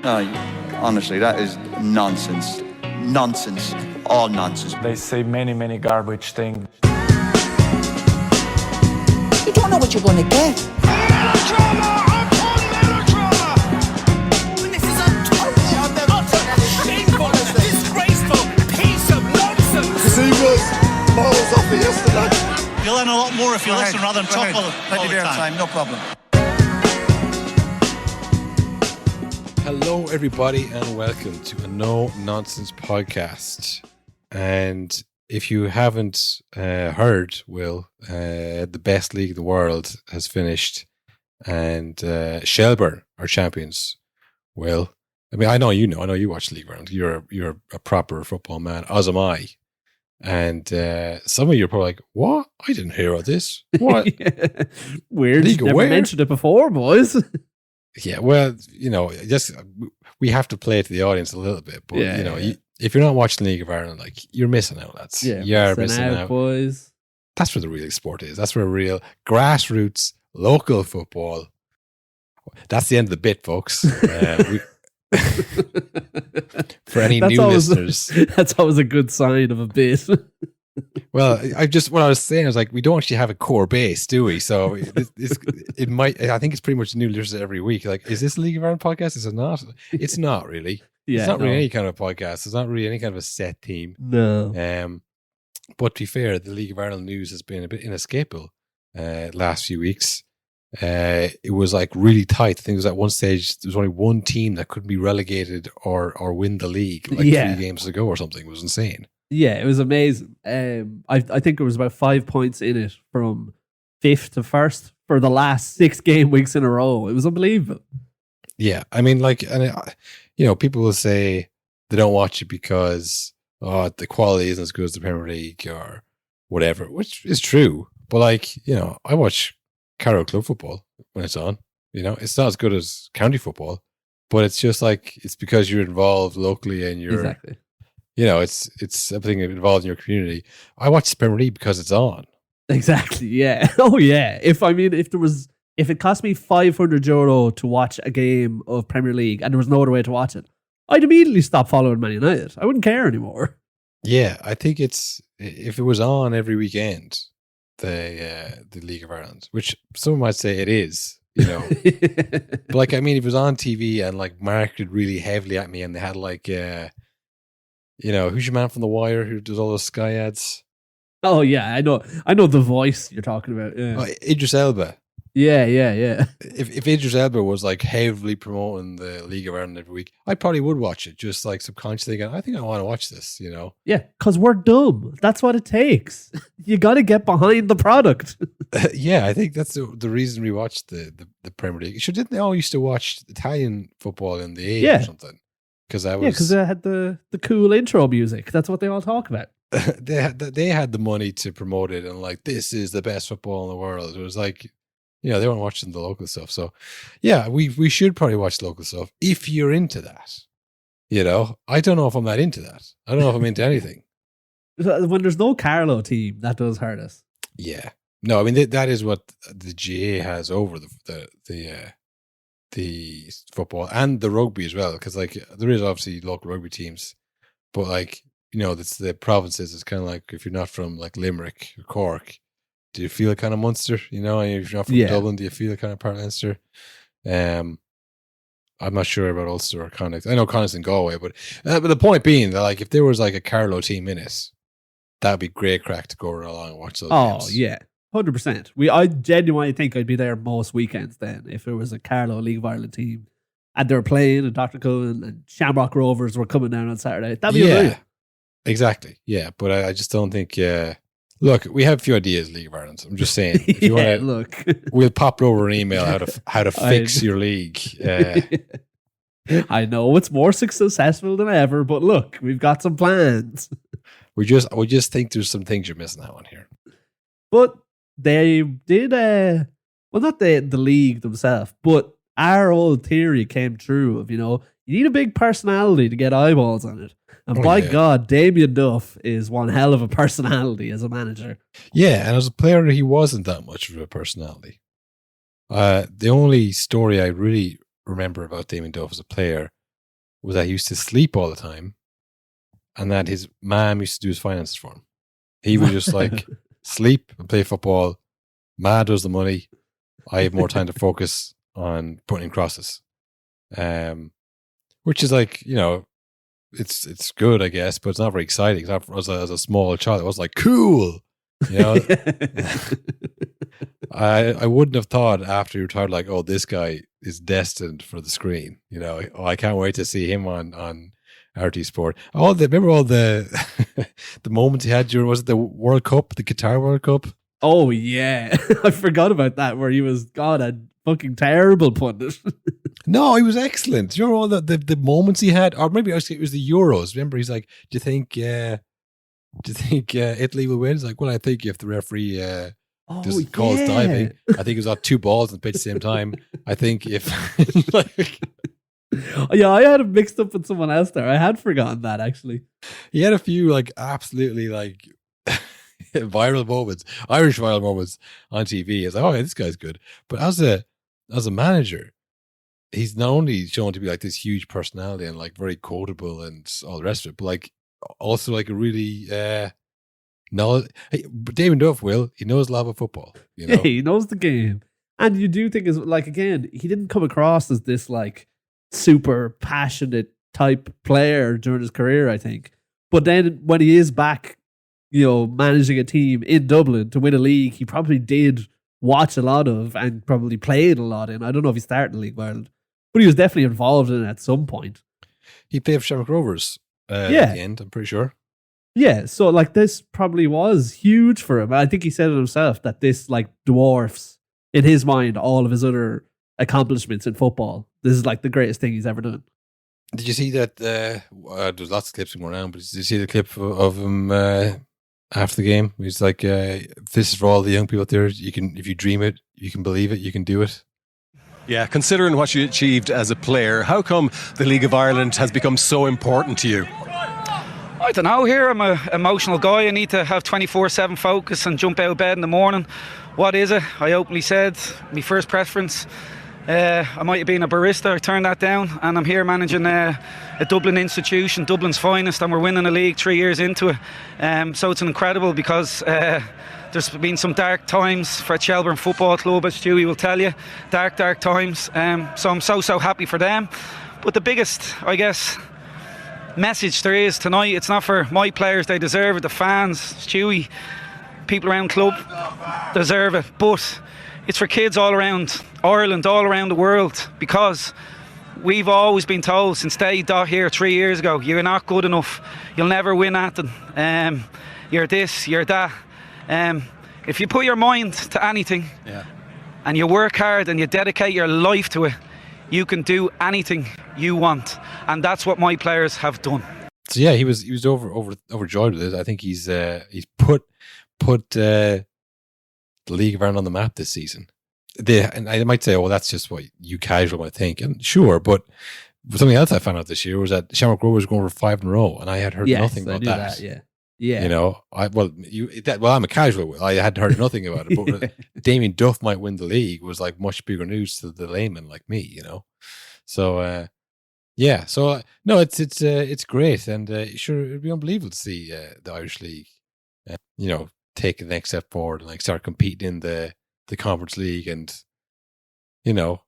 No, honestly, that is nonsense. Nonsense. All nonsense. They say many garbage things. You don't know what you're going to get. Melodrama upon melodrama! This is utter, Shameful, disgraceful piece of nonsense! He was miles off it yesterday. You'll learn a lot more if you listen rather than talk all the time. No problem. Hello, everybody, and welcome to a No Nonsense podcast. And if you haven't heard, Will, the best league in the world has finished, and Shelbourne are champions. Will, I mean, I know you watch League Round. You're a proper football man, as am I. And some of you are probably like, "What? I didn't hear of this. What? Yeah. Weird. League Never where? mentioned it before, boys." Yeah, well, just we have to play to the audience a little bit, but if you're not watching League of Ireland, like, you're missing out, lads. Yeah, you're missing out, boys. That's where the real sport is. That's where real grassroots local football. That's the end of the bit, folks. For any new listeners, that's always a good sign of a bit. Well, what I was saying is, like, we don't actually have a core base, do we? So it might. I think it's pretty much new listeners every week. Like, is this a League of Ireland podcast? Is it not? It's not really. Yeah, it's not really any kind of podcast. It's not really any kind of a set theme. No. But to be fair, the League of Ireland news has been a bit inescapable last few weeks. It was like really tight. I think it was at one stage there was only one team that couldn't be relegated or win the league, like 3 games ago or something. It was insane. Yeah, it was amazing. I think there was about 5 points in it from 5th to 1st for the last 6 game weeks in a row. It was unbelievable. Yeah, I mean, like, and people will say they don't watch it because the quality isn't as good as the Premier League or whatever, which is true. But, like, I watch Carrow Club football when it's on. It's not as good as county football, but it's just like, it's because you're involved locally and you're exactly. It's everything involved in your community. I watch the Premier League because it's on. Exactly. Yeah. Oh yeah. If it cost me €500 to watch a game of Premier League and there was no other way to watch it, I'd immediately stop following Man United. I wouldn't care anymore. Yeah, I think if it was on every weekend, the League of Ireland, which someone might say it is, but, like, I mean, if it was on TV and, like, marketed really heavily at me and they had, like, who's your man from The Wire who does all those Sky ads? Oh yeah, I know the voice you're talking about. Yeah. Idris Elba. Yeah. If Idris Elba was, like, heavily promoting the League of Ireland every week, I probably would watch it, just, like, subconsciously going, I think I want to watch this, Yeah, because we're dumb. That's what it takes. You got to get behind the product. Yeah, I think that's the reason we watched the Premier League. Didn't they all used to watch Italian football in the 80s or something? Because they had the cool intro music. That's what they all talk about. they had the money to promote it and, like, this is the best football in the world. It was like, they weren't watching the local stuff. So yeah, we should probably watch local stuff if you're into that. I don't know if I'm that into that. I don't know if I'm into anything. When there's no Carlow team, that does hurt us. Yeah. No, I mean, that is what the GA has over the football and the rugby as well, because, like, there is obviously local rugby teams, but, like, it's the provinces. It's kind of like, if you're not from, like, Limerick or Cork, do you feel kind of Munster? And if you're not from Dublin, do you feel kind of part of Leinster? I'm not sure about Ulster or Connacht. I know Connacht's in Galway, but the point being that, like, if there was, like, a Carlow team in it, that'd be great crack to go along and watch those games. Oh yeah. 100%. I genuinely think I'd be there most weekends then if there was a Carlow League of Ireland team and they were playing and Dr. Cullen and Shamrock Rovers were coming down on Saturday. That'd be brilliant. Exactly. Yeah, but I just don't think. Look, we have a few ideas, League of Ireland. I'm just saying. If you want to, look, we'll pop over an email how to fix your league. I know it's more successful than ever, but look, we've got some plans. We just think there's some things you're missing out on here. But they did, not the league themselves, but our old theory came true of, you need a big personality to get eyeballs on it. And by God, Damien Duff is one hell of a personality as a manager. Yeah, and as a player, he wasn't that much of a personality. The only story I really remember about Damien Duff as a player was that he used to sleep all the time, and that his mom used to do his finances for him. He would just like sleep and play football. Ma does the money. I have more time to focus on putting in crosses. Which is like, you know, it's good, I guess, but it's not very exciting. As a small child, it was like, cool. You know, I wouldn't have thought after you retired, like, oh, this guy is destined for the screen. You know, oh, I can't wait to see him on RT Sport. Remember all the the moments he had during, was it the World Cup, the Qatar World Cup? Oh yeah, I forgot about that. Where he was, God, a fucking terrible pundit. No, he was excellent. You know all the moments he had, or maybe it was the Euros. Remember, he's like, "Do you think Italy will win?" It's like, well, I think if the referee just calls diving, I think it was on 2 balls on the pitch at the same time. I think if like, yeah, I had it mixed up with someone else there. I had forgotten that actually. he had a few like absolutely like viral moments, Irish viral moments on TV. It's like, oh, yeah, this guy's good. But as a manager, he's not only shown to be like this huge personality and like very quotable and all the rest of it, but like also like a really knowledge. Damien Duff, he knows a lot about football. You know? Yeah, he knows the game, and you do think is like, again, he didn't come across as this like super passionate type player during his career, I think. But then when he is back, you know, managing a team in Dublin to win a league, he probably did watch a lot of and probably played a lot in. I don't know if he started in League of Ireland, but he was definitely involved in it at some point. He played for Shamrock Rovers at the end, I'm pretty sure. Yeah, so like this probably was huge for him. I think he said it himself that this like dwarfs, in his mind, all of his other accomplishments in football. This is like the greatest thing he's ever done. Did you see that? There's lots of clips going around, but did you see the clip of him after the game? He's like, "This is for all the young people out there. You can, if you dream it, you can believe it, you can do it." Yeah, considering what you achieved as a player, how come the League of Ireland has become so important to you? I don't know. Here, I'm an emotional guy. I need to have 24/7 focus and jump out of bed in the morning. What is it? I openly said my first preference. I might have been a barista. I turned that down, and I'm here managing a Dublin institution, Dublin's finest, and we're winning a league 3 years into it. So it's incredible because there's been some dark times for Shelbourne Football Club, as Stewie will tell you. Dark times. So I'm so happy for them. But the biggest, I guess, message there is tonight, it's not for my players, they deserve it. The fans, Stewie, people around club deserve it. But it's for kids all around Ireland, all around the world, because we've always been told since they got here 3 years ago, you're not good enough, you'll never win at them, you're this, you're that. If you put your mind to anything and you work hard and you dedicate your life to it, you can do anything you want, and that's what my players have done. So yeah, he was overjoyed with it. I think he's put the League of Ireland on the map this season. And I might say, oh, well, that's just what you casual might think, and sure, but something else I found out this year was that Shamrock Rovers was going for 5 in a row, and I had heard nothing about that. Yeah. You know, I'm a casual. I had heard nothing about it, but Damien Duff might win the league was like much bigger news to the layman like me, you know. So yeah, so no, it's great, and sure, it'd be unbelievable to see the Irish League, you know, take the next step forward and like start competing in the Conference League, and you know,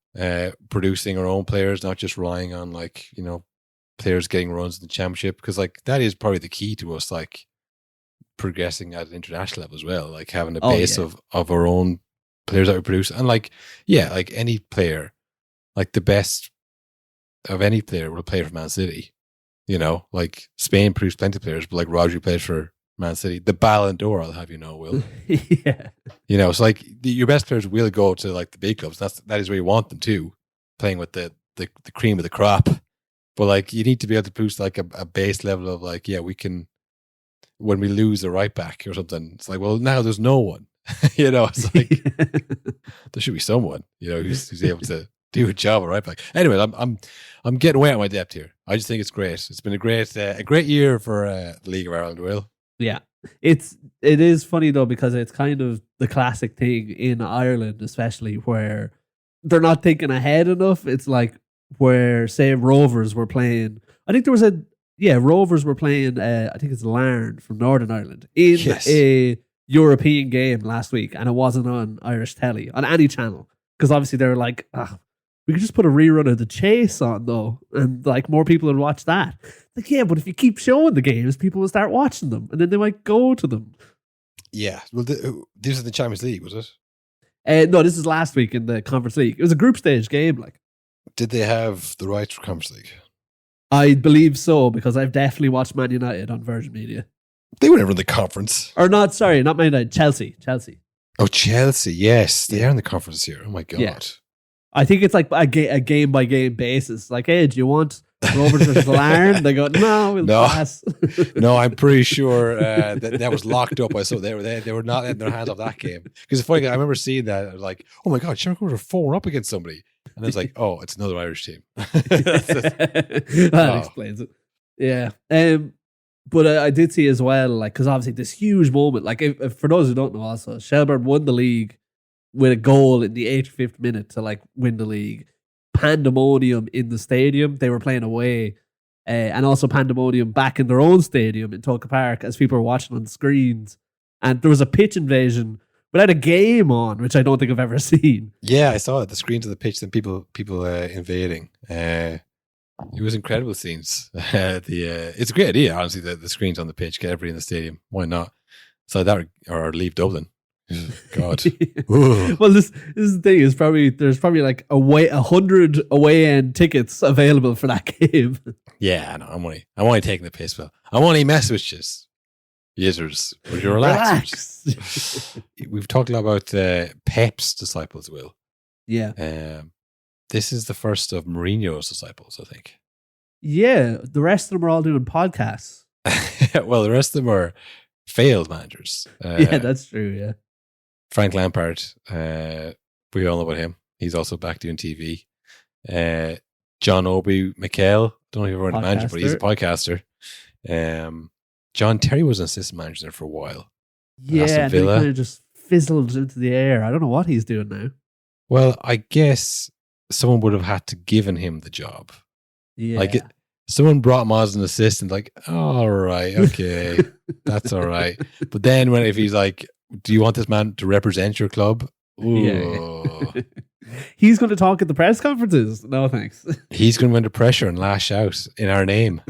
producing our own players, not just relying on like, you know, players getting runs in the championship, because like that is probably the key to us like progressing at an international level as well, like having a base of our own players that we produce. And like, yeah, like any player, like the best of any player will play for Man City, you know, like Spain produced plenty of players, but like Rodri played for Man City. The Ballon d'Or, I'll have you know, will. Yeah. You know, so like your best players will go to like the big clubs. That is where you want them to, playing with the cream of the crop. But like you need to be able to produce like a base level of like, yeah, we can, when we lose a right back or something, it's like, well, now there's no one. You know, it's like there should be someone, you know, who's able to do a job at right back. Anyway, I'm getting way out of my depth here. I just think it's great. It's been a great year for the League of Ireland, Will. Yeah. It is funny though, because it's kind of the classic thing in Ireland, especially, where they're not thinking ahead enough. It's like where, say, Rovers were playing I think there was Rovers were playing, I think it's Larne from Northern Ireland in a European game last week, and it wasn't on Irish telly, on any channel. Because obviously they were like, we could just put a rerun of The Chase on though, and like more people would watch that. Like, yeah, but if you keep showing the games, people will start watching them, and then they might go to them. Yeah. Well, this is the Champions League, was it? No, this is last week in the Conference League. It was a group stage game. Like, did they have the rights for Conference League? I believe so, because I've definitely watched Man United on Virgin Media. They were never in the conference. Or not Man United, Chelsea. Oh, Chelsea, yes. They are in the conference here. Oh my God. Yeah. I think it's like a game by game basis. Like, hey, do you want Rovers versus Larne? They go, no, we'll pass. No, I'm pretty sure that was locked up. I saw they were not letting their hands off that game. Because it's funny, I remember seeing that. I was like, oh my God, Shamrock Rovers are 4 up against somebody. And it's like, oh, it's another Irish team. That explains it. Yeah. But I did see as well, like, because obviously this huge moment, like, if for those who don't know also, Shelbourne won the league with a goal in the 85th minute to, like, win the league. Pandemonium in the stadium. They were playing away. And also pandemonium back in their own stadium in Tolka Park as people were watching on the screens. And there was a pitch invasion without a game on, which I don't think I've ever seen. Yeah, I saw it. The screens of the pitch and people invading. It was incredible scenes. It's a great idea, honestly, the screens on the pitch, get everybody in the stadium. Why not? So that or leave Dublin. God. Well, this is the thing. There's probably like 100 away end tickets available for that game. Yeah, no, I'm only taking the piss, Bill. I'm only messing with you. Users, would you relax? We've talked a lot about Pep's disciples, Will. Yeah. This is the first of Mourinho's disciples, I think. Yeah, the rest of them are all doing podcasts. Well, the rest of them are failed managers. Yeah, that's true, yeah. Frank Lampard, we all know about him. He's also back doing TV. John Obi Mikel, don't know if you've ever heard of manager, but he's a podcaster. John Terry was an assistant manager there for a while. Yeah, and then he kind of just fizzled into the air. I don't know what he's doing now. Well, I guess someone would have had to given him the job. Yeah. Like someone brought him as an assistant, like, all right, okay, that's all right. But then if he's like, do you want this man to represent your club? Ooh. Yeah. He's going to talk at the press conferences. No, thanks. He's going to go under pressure and lash out in our name.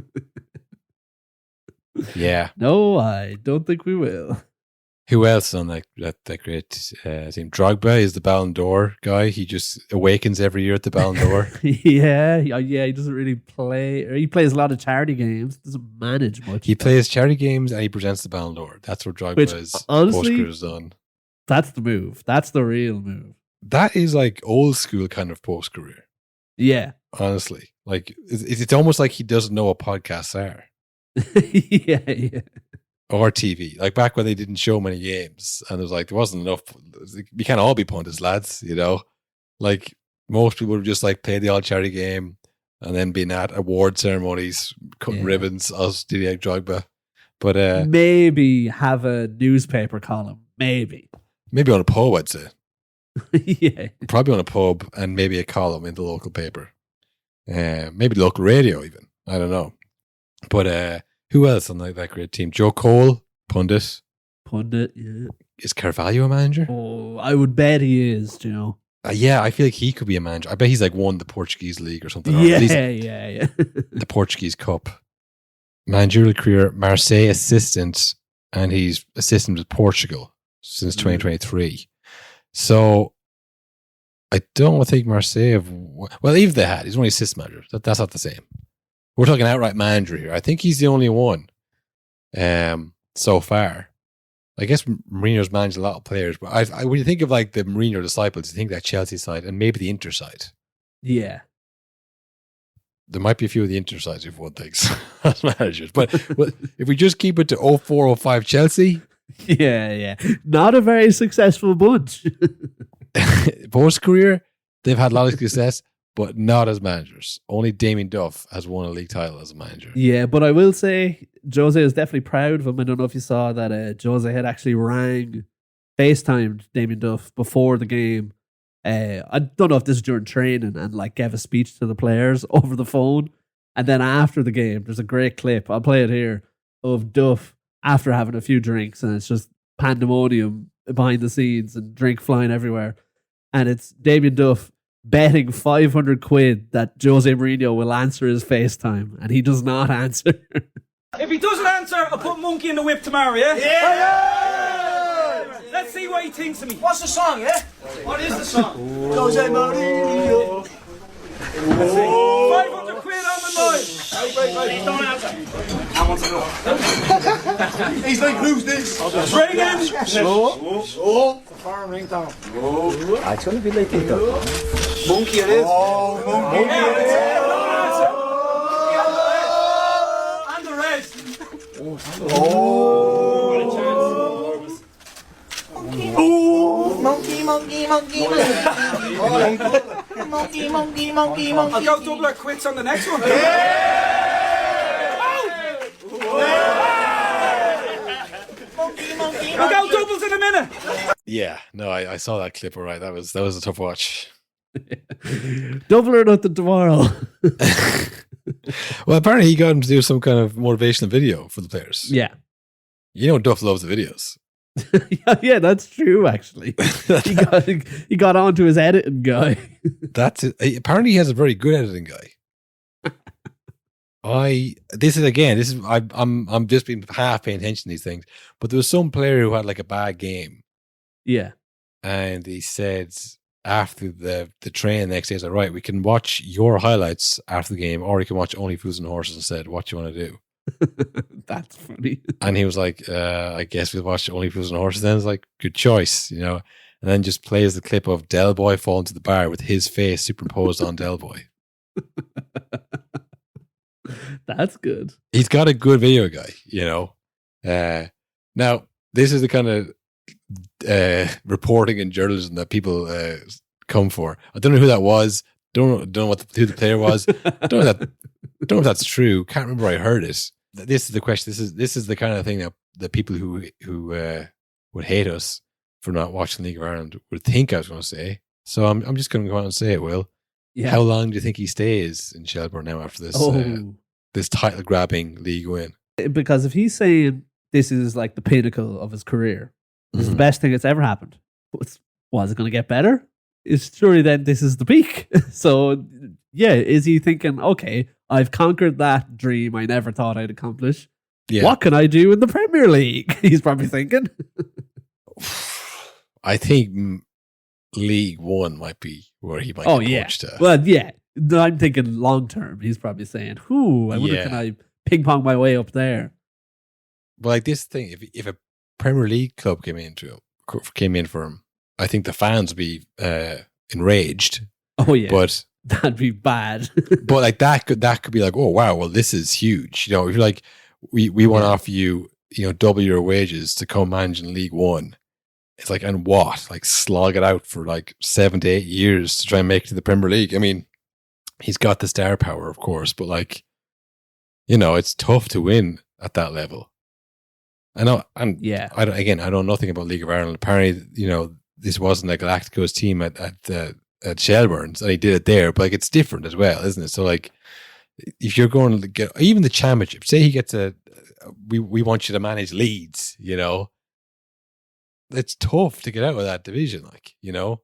Yeah. No, I don't think we will. Who else on that great team? Drogba is the Ballon d'Or guy. He just awakens every year at the Ballon d'Or. Yeah. He doesn't really play. Or he plays a lot of charity games. Doesn't manage much. He plays charity games and he presents the Ballon d'Or. That's what Drogba's post-career has done. That's the move. That's the real move. That is like old school kind of post-career. Yeah. Honestly. Like, it's almost like he doesn't know what podcasts are. Yeah. Or TV. Like back when they didn't show many games and there wasn't enough. We can't all be pundits, lads, you know? Like most people would just like play the odd charity game and then being at award ceremonies, cutting ribbons, us Didier Drogba. But maybe have a newspaper column. Maybe on a pub, I'd say. Yeah. Probably on a pub and maybe a column in the local paper. Maybe local radio even. I don't know. But who else on that great team? Joe Cole, pundit. Yeah. Is Carvalho a manager? Oh, I would bet he is, do you know? Yeah, I feel like he could be a manager. I bet he's like won the Portuguese league or something. Yeah. The Portuguese Cup. Managerial career, Marseille assistant, and he's assistant with Portugal since 2023. So I don't think Marseille have... Well, even if they had, he's only assistant manager. That's not the same. We're talking outright manager here. I think he's the only one so far. I guess Mourinho's managed a lot of players, but when you think of like the Mourinho disciples, you think that Chelsea side and maybe the Inter side. Yeah. There might be a few of the Inter sides if one thinks as managers. But if we just keep it to 04-05 Chelsea. Yeah. Not a very successful bunch. Post-career, they've had a lot of success, but not as managers. Only Damien Duff has won a league title as a manager. Yeah, but I will say Jose is definitely proud of him. I don't know if you saw that Jose had actually FaceTimed Damien Duff before the game. I don't know if this is during training and like gave a speech to the players over the phone. And then after the game, there's a great clip, I'll play it here, of Duff after having a few drinks, and it's just pandemonium behind the scenes and drink flying everywhere. And it's Damien Duff betting 500 quid that Jose Mourinho will answer his FaceTime, and he does not answer. If he doesn't answer, I'll put Monkey in the whip tomorrow, yeah? Yeah! Let's see what he thinks of me. What's the song, yeah? What is the song? Jose Mourinho. 500 quid on the line. Wait. Don't answer. I want to know. He's like, who's this? Bring in. Oh. Foreign ringtone. Oh. It's going to be like TikTok. Monkey it is. Oh, monkey it is. And the red. Oh. Monkey. I'll go double or quits on the next one. We'll go doubles in a minute. Yeah, no, I saw that clip. All right, that was a tough watch. Double or nothing tomorrow. Well, apparently he got him to do some kind of motivational video for the players. Yeah. You know, Duff loves the videos. Yeah, that's true. Actually, he got onto his editing guy. That's it. Apparently, he has a very good editing guy. I'm just being half paying attention to these things. But there was some player who had like a bad game. Yeah, and he said after the train the next day, he's like, right, we can watch your highlights after the game, or you can watch Only Fools and Horses instead. What do you want to do? That's funny. And he was like, I guess we'll watch Only Fools and Horses then. It's like, good choice, you know. And then just plays the clip of Del Boy falling to the bar with his face superimposed on Del Boy. That's good. He's got a good video guy, you know. Now, this is the kind of reporting and journalism that people come for. I don't know who that was. Don't know who the player was. Don't know if that's true. Can't remember where I heard it. This is the question. This is the kind of thing that the people who would hate us for not watching League of Ireland would think I was going to say. So I'm just going to go out and say it, Will. Yeah. How long do you think he stays in Shelbourne now after this this title grabbing league win? Because if he's saying this is like the pinnacle of his career, this is the best thing that's ever happened, was it going to get better? It's surely then this is the peak. So yeah, is he thinking, okay, I've conquered that dream I never thought I'd accomplish. Yeah. What can I do in the Premier League? He's probably thinking. I think League One might be where he might get coached to. Well, yeah. No, I'm thinking long term. He's probably saying, I wonder can I ping pong my way up there? But like this thing, if a Premier League club came in for him, I think the fans would be enraged. Oh yeah, but that'd be bad. But like that could be like, oh wow, well this is huge. You know, if you're like, we want to offer you, you know, double your wages to come manage in League One. It's like, and what? Like slog it out for like 7 to 8 years to try and make it to the Premier League. I mean, he's got the star power, of course, but like, you know, it's tough to win at that level. I know, and I know nothing about League of Ireland. Apparently, you know, this wasn't a Galacticos team at Shelbourne, and he did it there, but like it's different as well, isn't it? So like, if you're going to get even the championship, say he gets we want you to manage Leeds, you know, it's tough to get out of that division, like, you know.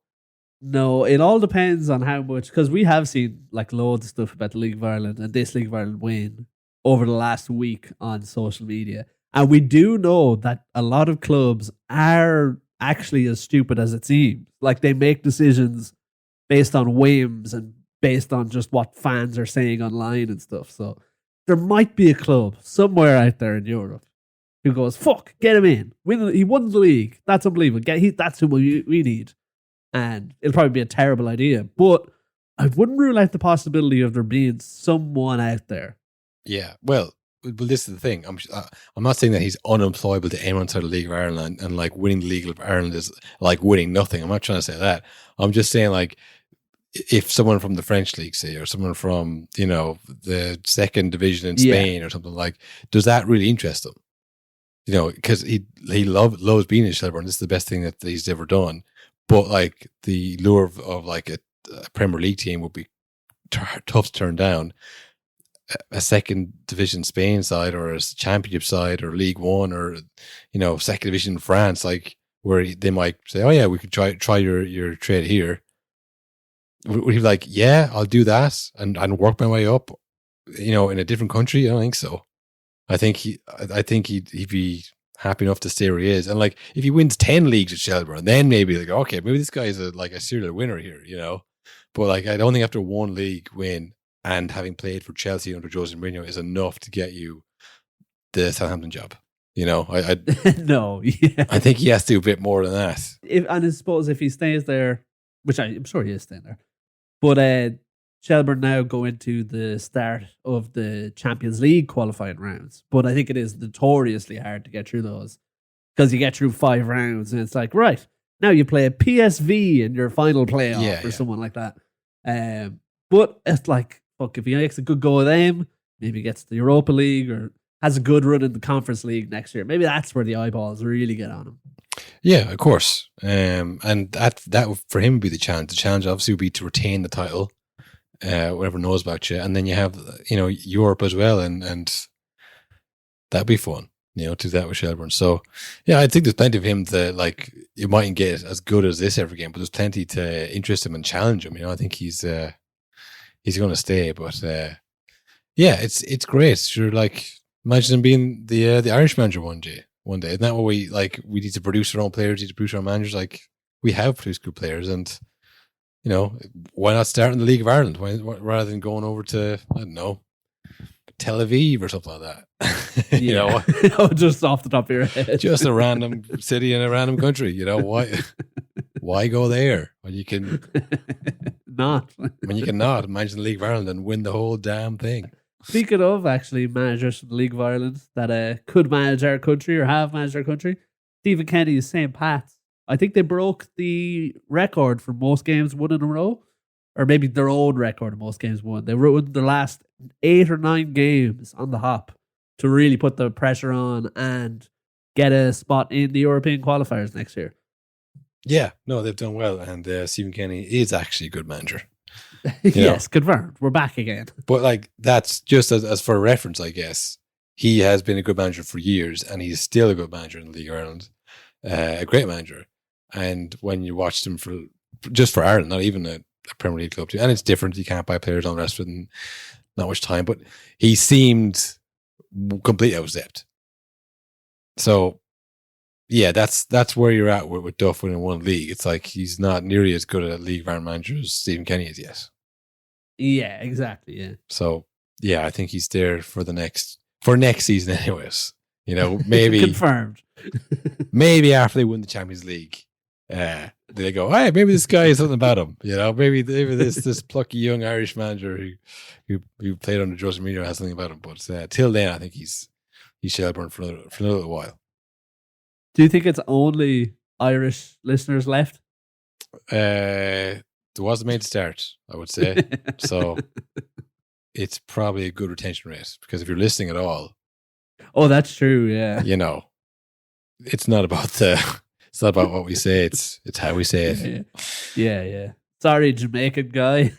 No, it all depends on how much, because we have seen like loads of stuff about the League of Ireland and this League of Ireland win over the last week on social media. And we do know that a lot of clubs are actually as stupid as it seems. Like they make decisions based on whims and based on just what fans are saying online and stuff. So there might be a club somewhere out there in Europe who goes, fuck, get him in. He won the league. That's unbelievable. That's who we need. And it'll probably be a terrible idea. But I wouldn't rule out the possibility of there being someone out there. Yeah, well, this is the thing. I'm not saying that he's unemployable to anyone outside the League of Ireland and like winning the League of Ireland is like winning nothing. I'm not trying to say that. I'm just saying like if someone from the French league, say, or someone from, you know, the second division in Spain or something, like, does that really interest him? You know, because he loves being in Shelbourne. This is the best thing that he's ever done. But like the lure of like a Premier League team would be tough to turn down. a second division Spain side or a championship side or League One or, second division in France, like where they might say, oh yeah, we could try your trade here. Would he be like, yeah, I'll do that and work my way up, in a different country? I don't think so. I think he'd be happy enough to stay where he is. And like, if he wins 10 leagues at Shelbourne, then maybe like, okay, maybe this guy is a serial winner here, But like, I don't think after one league win and having played for Chelsea under Jose Mourinho is enough to get you the Southampton job. No, yeah. I think he has to do a bit more than that. And I suppose if he stays there, which I'm sure he is staying there, but Shelbourne now go into the start of the Champions League qualifying rounds. But I think it is notoriously hard to get through those because you get through 5 rounds and it's like, right, now you play a PSV in your final playoff someone like that. But it's like, fuck, if he makes a good go of them, maybe gets the Europa League or has a good run in the Conference League next year, maybe that's where the eyeballs really get on him. Yeah, of course. And that for him would be the challenge. The challenge obviously would be to retain the title. Whatever knows about you, and then you have Europe as well, and that'd be fun, to do that with Shelbourne. So yeah, I think there's plenty of him to like. You mightn't get as good as this every game, but there's plenty to interest him and challenge him. I think he's going to stay, but yeah, it's great. Sure, like imagine him being the Irish manager one day. Isn't that what we like? We need to produce our own players, need to produce our own managers. Like we have produced good players, and why not start in the League of Ireland rather than going over to, I don't know, Tel Aviv or something like that? Just off the top of your head. Just a random city in a random country. Why go there when you can not? When you can not imagine the League of Ireland and win the whole damn thing. Speaking of actually managers from the League of Ireland that could manage our country or have managed our country, Stephen Kenny is St. Pat's. I think they broke the record for most games won in a row, or maybe their own record of most games won. They won their last 8 or 9 games on the hop to really put the pressure on and get a spot in the European qualifiers next year. Yeah, no, they've done well, and Stephen Kenny is actually a good manager. Yes, confirmed. We're back again. But like that's just as for reference, I guess. He has been a good manager for years, and he's still a good manager in the League of Ireland. A great manager. And when you watched him for Ireland, not even a Premier League club, and it's different. You can't buy players on the rest of it, and not much time. But he seemed completely out of depth. So, yeah, that's where you're at with Duff winning one league. It's like he's not nearly as good a League of Ireland manager as Stephen Kenny is yet. Yeah, exactly. Yeah. So, yeah, I think he's there for next season, anyways. Maybe confirmed. Maybe after they win the Champions League. They go, hey, maybe this guy has something about him. Maybe this plucky young Irish manager who played under Jose Mourinho has something about him. But till then, I think he's Shelbourne for a little while. Do you think it's only Irish listeners left? There was a main start, I would say. So it's probably a good retention rate because if you're listening at all, oh, that's true. Yeah, it's not about it's not about what we say. It's how we say it. Yeah. Sorry, Jamaican guy.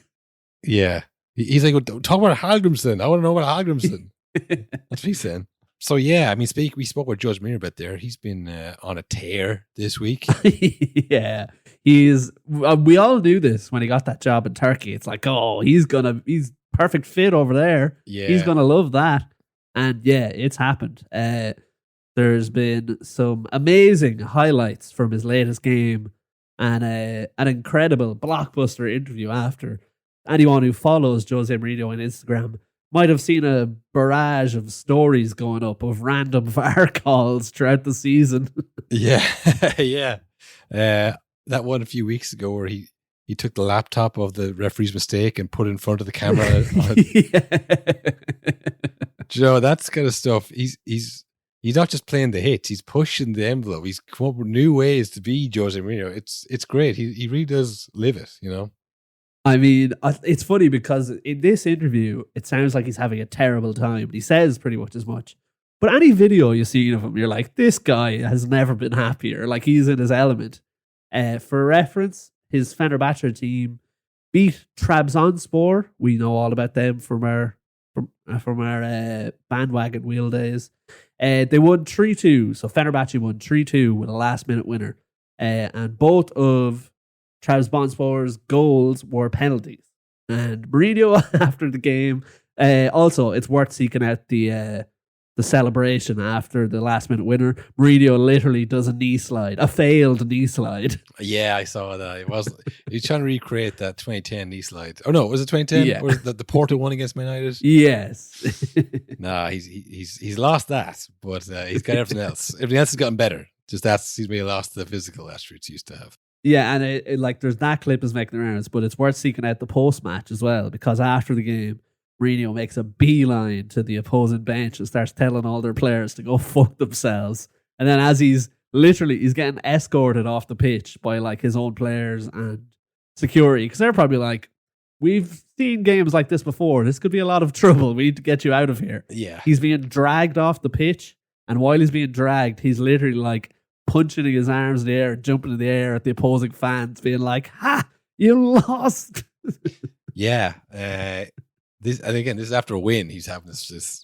Yeah, he's like, talk about Hallgrimsson. I want to know about Hallgrimsson. That's what he's saying. So yeah, I mean, we spoke with Judge Muir a bit there. He's been on a tear this week. Yeah, he's. We all knew this when he got that job in Turkey. It's like, oh, he's perfect fit over there. Yeah, he's gonna love that. And yeah, it's happened. There's been some amazing highlights from his latest game and an incredible blockbuster interview after. Anyone who follows Jose Mourinho on Instagram might have seen a barrage of stories going up of random VAR calls throughout the season. Yeah. That one a few weeks ago where he took the laptop of the referee's mistake and put it in front of the camera. That's kind of stuff. He's not just playing the hits; he's pushing the envelope. He's come up with new ways to be Jose Mourinho. It's great. He really does live it. I mean, it's funny because in this interview, it sounds like he's having a terrible time. He says pretty much as much. But any video you see of him, you're like, this guy has never been happier. Like, he's in his element. For reference, his Fenerbahce team beat Trabzonspor. We know all about them from from our bandwagon wheel days. They won 3-2. So Fenerbahce won 3-2 with a last-minute winner. And both of Trabzonspor's goals were penalties. And Mourinho, after the game, also, it's worth seeking out the celebration after the last-minute winner. Mourinho literally does a failed knee slide. Yeah, I saw that. He's trying to recreate that 2010 knee slide. Oh no, was it 2010? Yeah. Or was it the Porto one against Man United? Yes. Nah, he's lost that, but he's got everything else. Everything else has gotten better. Just he's maybe lost the physical attributes he used to have. Yeah, and it like there's that clip is making the rounds, but it's worth seeking out the post-match as well, because after the game, Mourinho makes a beeline to the opposing bench and starts telling all their players to go fuck themselves. And then as he's getting escorted off the pitch by like his own players and security, because they're probably like, we've seen games like this before. This could be a lot of trouble. We need to get you out of here. Yeah. He's being dragged off the pitch, and while he's being dragged, he's literally like punching his arms in the air, jumping in the air at the opposing fans, being like, "Ha! You lost." Yeah. This is after a win. He's having this. So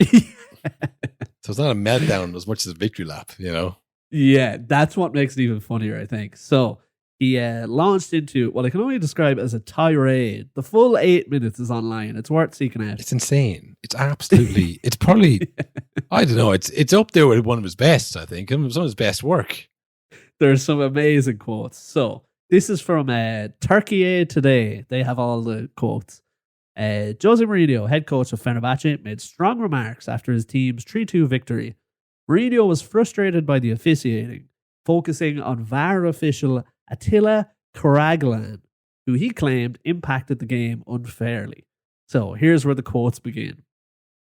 it's not a meltdown as much as a victory lap, you know? Yeah, that's what makes it even funnier, I think. So he launched into what I can only describe as a tirade. The full 8 minutes is online. It's worth seeking out. It's insane. It's absolutely. It's probably. I don't know. It's up there with one of his best. I think some of his best work. There's some amazing quotes. So this is from Turkey Today. They have all the quotes. Jose Mourinho, head coach of Fenerbahce, made strong remarks after his team's 3-2 victory. Mourinho was frustrated by the officiating, focusing on VAR official Attila Karaglan, who he claimed impacted the game unfairly. So here's where the quotes begin.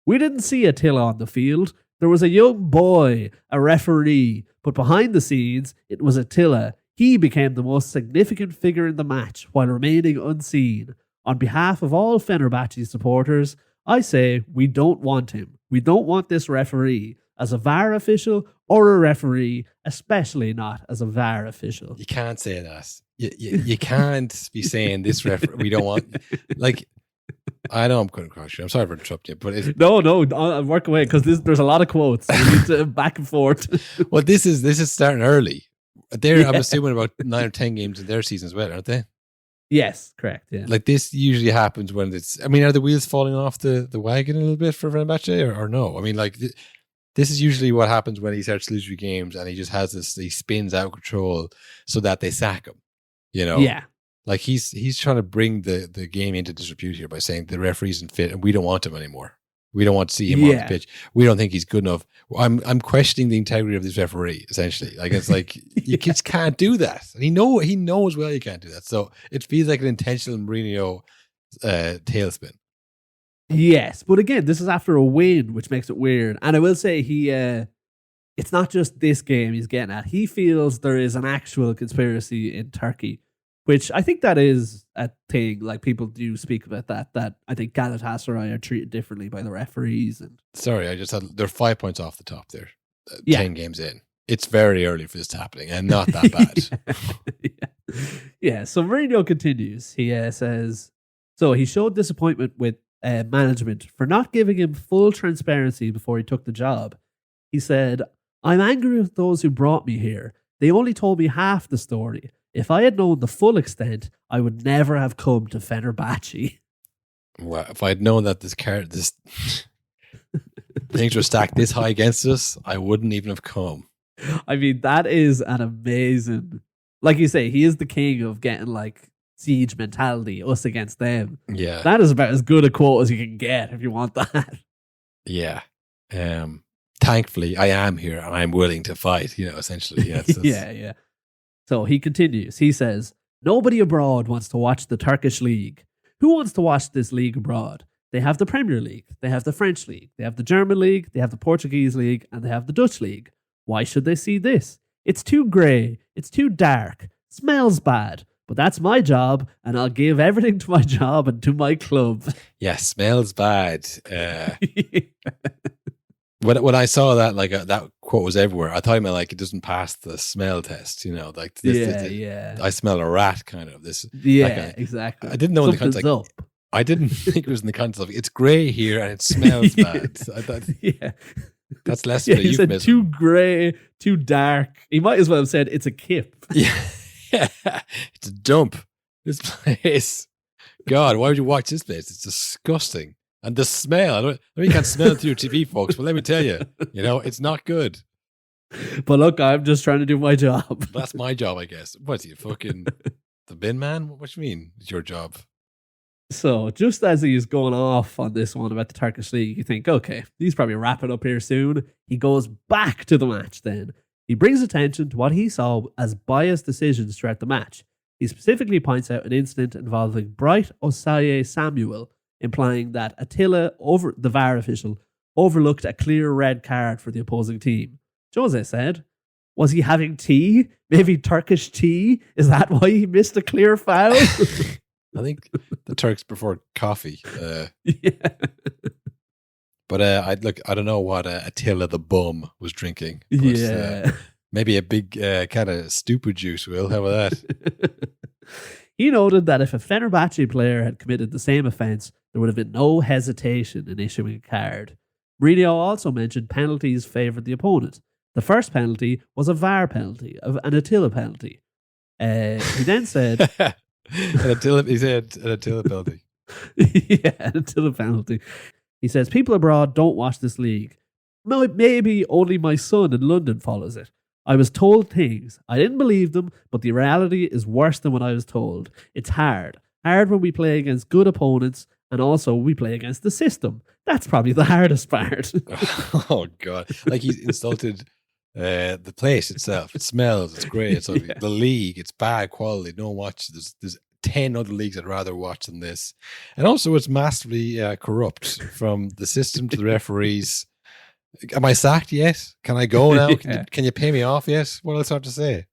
"We didn't see Attila on the field. There was a young boy, a referee, but behind the scenes, it was Attila. He became the most significant figure in the match while remaining unseen. On behalf of all Fenerbahce supporters, I say we don't want him. We don't want this referee as a VAR official or a referee, especially not as a VAR official." You can't say that. You can't be saying this referee. We don't want. Like, I know I'm cutting across you. I'm sorry for interrupting you, but no, I'll work away because there's a lot of quotes. We need to back and forth. Well, this is starting early. I'm assuming about 9 or 10 games in their season as well, aren't they? Yes, correct. Yeah, like this usually happens when it's. I mean, are the wheels falling off the wagon a little bit for Fenerbahce or no? I mean, like this is usually what happens when he starts losing games and he just has this. He spins out of control so that they sack him. You know, yeah. Like he's trying to bring the game into disrepute here by saying the referee isn't fit and we don't want him anymore. We don't want to see him on the pitch. We don't think he's good enough. I'm questioning the integrity of this referee, essentially. Like it's like you just can't do that. And he knows well you can't do that. So it feels like an intentional Mourinho tailspin. Yes, but again, this is after a win, which makes it weird. And I will say it's not just this game he's getting at. He feels there is an actual conspiracy in Turkey, which I think that is a thing. Like people do speak about that I think Galatasaray are treated differently by the referees. And sorry, I just had they're 5 points off the top there. 10 games in. It's very early for this to happening and not that bad. Yeah. So Mourinho continues. He says, so he showed disappointment with management for not giving him full transparency before he took the job. He said, "I'm angry with those who brought me here. They only told me half the story. If I had known the full extent, I would never have come to Fenerbahce." Well, if I had known that this things were stacked this high against us, I wouldn't even have come. I mean, that is an amazing, like you say, he is the king of getting like siege mentality, us against them. Yeah. That is about as good a quote as you can get if you want that. Yeah. Thankfully, I am here and I'm willing to fight, essentially. Yeah. Yeah. So he continues. He says, "Nobody abroad wants to watch the Turkish league. Who wants to watch this league abroad? They have the Premier League, they have the French league, they have the German league, they have the Portuguese league, and they have the Dutch league. Why should they see this? It's too grey, it's too dark, smells bad. But that's my job, and I'll give everything to my job and to my club." Yeah, smells bad. When I saw that, that quote was everywhere. I thought he meant it doesn't pass the smell test. Like this. Yeah. I smell a rat, kind of this. Yeah, exactly. I didn't know in the context. I didn't think it was in the context of it's grey here and it smells bad. I thought, Yeah. that's less Yeah, of a he said euphemism. too grey, too dark. He might as well have said it's a kip. Yeah. It's a dump. This place. God, why would you watch this place? It's disgusting. And the smell, I know you can't smell it through your TV, folks, but let me tell you, it's not good. But look, I'm just trying to do my job. That's my job, I guess. What, you fucking the bin man? What do you mean? It's your job. So just as he's going off on this one about the Turkish league, you think, okay, he's probably wrapping up here soon. He goes back to the match then. He brings attention to what he saw as biased decisions throughout the match. He specifically points out an incident involving Bright Osaye Samuel, implying that Attila, the VAR official, overlooked a clear red card for the opposing team. Jose said, was he having tea? Maybe Turkish tea? Is that why he missed a clear foul? I think the Turks prefer coffee. Yeah. But I don't know what Attila the bum was drinking. But, maybe a big kind of stupid juice, Will. How about that? He noted that if a Fenerbahce player had committed the same offence, there would have been no hesitation in issuing a card. Mourinho also mentioned penalties favoured the opponent. The first penalty was a VAR penalty, an Attila penalty. He then said... An Attila penalty. Yeah, an Attila penalty. He says, people abroad don't watch this league. Maybe only my son in London follows it. I was told things. I didn't believe them, but the reality is worse than what I was told. It's hard. Hard when we play against good opponents, and also we play against the system. That's probably the hardest part. Oh, God. Like he's insulted the place itself. It smells. It's great. It's the league. It's bad quality. No one watches. There's 10 other leagues I'd rather watch than this. And also it's massively corrupt, from the system to the referees. Am I sacked yet? Can I go now? Can you pay me off yet? What else do I have to say?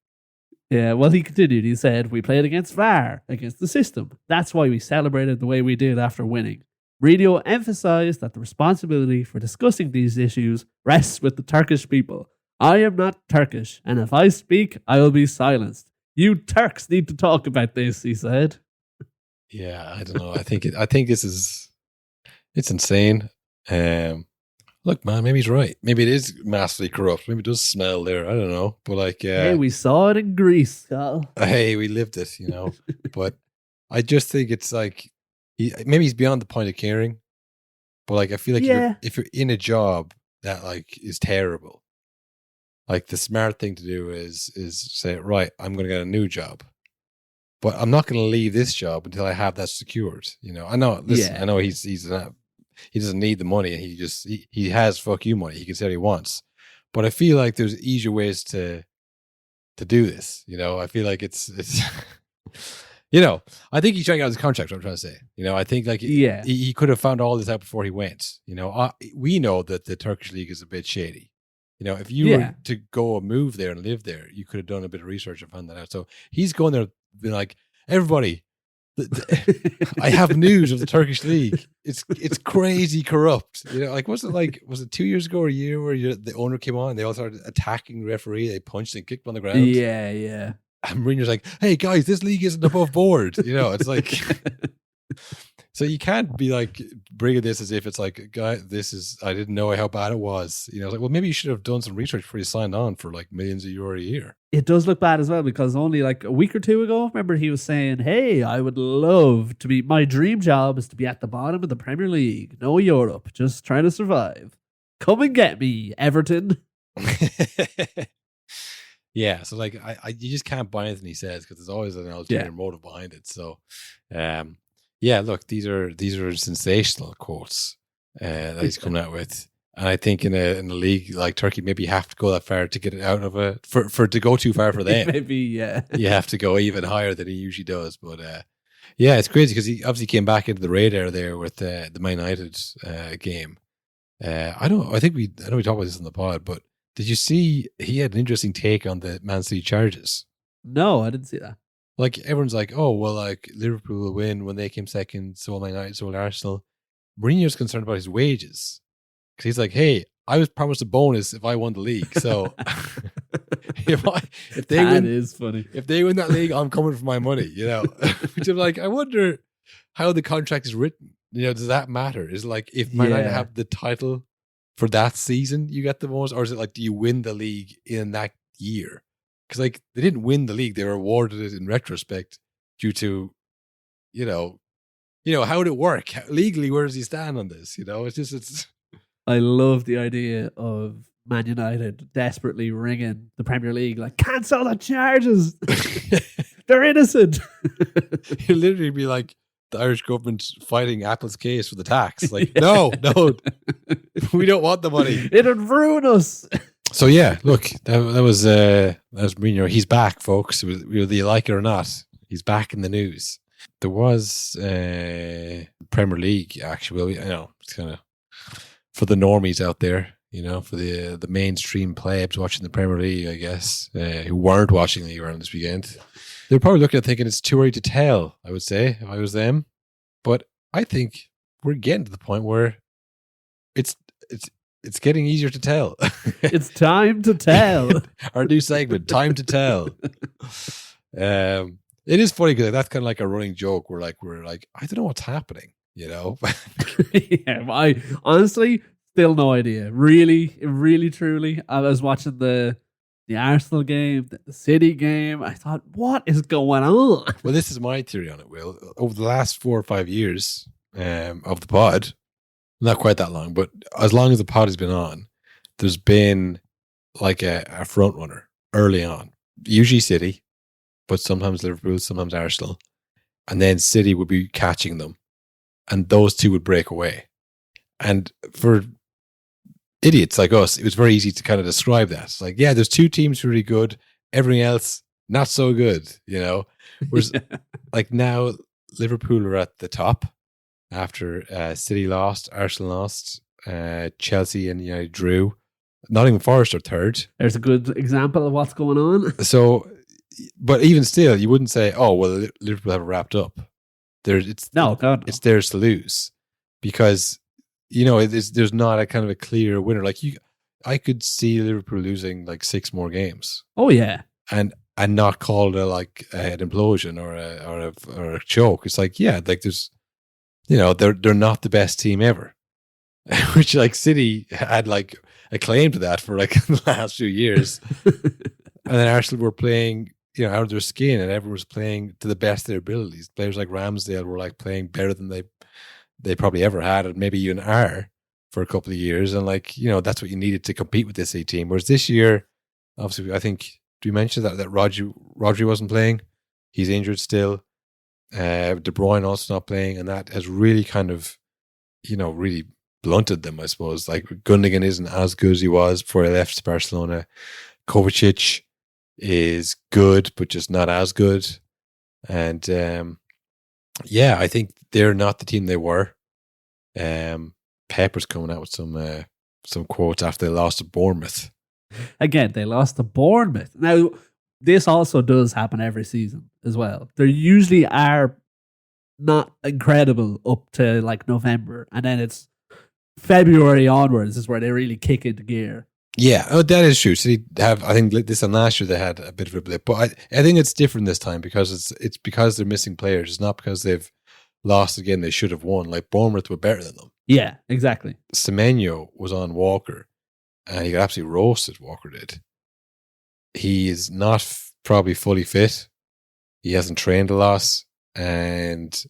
Yeah, well, he continued. He said, we played against VAR, against the system. That's why we celebrated the way we did after winning. Mourinho emphasised that the responsibility for discussing these issues rests with the Turkish people. I am not Turkish, and if I speak, I will be silenced. You Turks need to talk about this, he said. Yeah, I don't know. I think it's insane. Look, man, maybe he's right. Maybe it is massively corrupt. Maybe it does smell there. I don't know. But hey, we saw it in Greece, Carl. Hey, we lived it, But I just think it's maybe he's beyond the point of caring. But I feel like if you're in a job that is terrible, the smart thing to do is say, right, I'm going to get a new job, but I'm not going to leave this job until I have that secured. I know. Listen, I know he doesn't need the money, and he has fuck you money. He can say what he wants, but I feel like there's easier ways to do this. I feel like it's I think he's trying out his contract. What I'm trying to say. I think he could have found all this out before he went. We know that the Turkish league is a bit shady. If you were to go and move there and live there, you could have done a bit of research and found that out. So he's going there, being like, everybody, I have news of the Turkish league. It's crazy corrupt. Was it 2 years ago or a year where the owner came on and they all started attacking the referee? They punched and kicked him on the ground. Yeah. And Mourinho's like, hey guys, this league isn't above board. It's like, so you can't be bringing this as if it's guy, I didn't know how bad it was. Well, maybe you should have done some research before you signed on for millions of euro a year. It does look bad as well, because only a week or two ago, remember, he was saying, hey, I would love to be, my dream job is to be at the bottom of the Premier League. No Europe, just trying to survive. Come and get me, Everton. Yeah, so you just can't buy anything he says, because there's always an ulterior motive behind it. So, yeah, look, these are sensational quotes that he's coming out with, and I think in a league like Turkey, maybe you have to go that far to get it out of it. For to go too far for them, maybe you have to go even higher than he usually does. But yeah, it's crazy because he obviously came back into the radar there with the Man United game. I know we talked about this in the pod, but did you see he had an interesting take on the Man City charges? No, I didn't see that. Everyone's like, oh, well, Liverpool will win when they came second, so will Man United, so will Arsenal. Mourinho's concerned about his wages. Because he's like, hey, I was promised a bonus if I won the league. So if they that win, is funny. If they win that league, I'm coming for my money, Which I'm like, I wonder how the contract is written. Does that matter? Is it like if Man United have the title for that season, you get the most, or is it like do you win the league in that year? Because like they didn't win the league; they were awarded it in retrospect due to, how would it work legally? Where does he stand on this? It's. I love the idea of Man United desperately ringing the Premier League, like, cancel the charges. They're innocent. You'll literally be like the Irish government fighting Apple's case for the tax. Like, no, we don't want the money. It'd ruin us. So yeah, look, that was Mourinho. He's back, folks. Whether you like it or not, he's back in the news. There was Premier League, actually. It's kind of for the normies out there, for the mainstream plebs watching the Premier League, I guess, who weren't watching the around this weekend. They're probably looking at thinking it's too early to tell, I would say, if I was them. But I think we're getting to the point where it's getting easier to tell. It's time to tell. Our new segment, Time to Tell. It is funny because that's kind of like a running joke. We're like, I don't know what's happening, Yeah, I honestly still no idea. Really, truly. I was watching the Arsenal game, the City game. I thought, what is going on? Well, this is my theory on it, Will. Over the last 4 or 5 years of the pod, not quite that long, but as long as the pod has been on, there's been like a front runner early on. Usually City, but sometimes Liverpool, sometimes Arsenal. And then City would be catching them. And those two would break away. And for idiots like us, it was very easy to kind of describe that. It's like, yeah, there's two teams really good. Everything else, not so good, Whereas like now, Liverpool are at the top after City lost, Arsenal lost, Chelsea and United drew. Nottingham Forest are third. There's a good example of what's going on. So, but even still, you wouldn't say, oh, well, Liverpool have it wrapped up. It's theirs to lose because there's not a kind of a clear winner. Like I could see Liverpool losing like 6 more games. Oh yeah, and not call it an implosion or a choke. It's like there's they're not the best team ever, which like City had like a claim to that for like the last few years, and then Arsenal were playing out of their skin, and everyone was playing to the best of their abilities. Players like Ramsdale were like playing better than they probably ever had, and maybe even are for a couple of years. And that's what you needed to compete with this City team. Whereas this year, obviously, I think, do you mention that Rodri wasn't playing? He's injured still. De Bruyne also not playing, and that has really kind of, really blunted them, I suppose. Like Gundogan isn't as good as he was before he left Barcelona. Kovacic is good, but just not as good. And I think they're not the team they were. Pepper's coming out with some quotes after they lost to Bournemouth. Again, they lost to Bournemouth. Now, this also does happen every season as well. They usually are not incredible up to like November, and then it's February onwards is where they really kick into gear. Yeah, that is true. So I think this time last year they had a bit of a blip, but I think it's different this time because it's because they're missing players. It's not because they've lost again. They should have won. Like Bournemouth were better than them. Yeah, exactly. Semenyo was on Walker, and he got absolutely roasted. Walker did. He is not probably fully fit. He hasn't trained a lot, and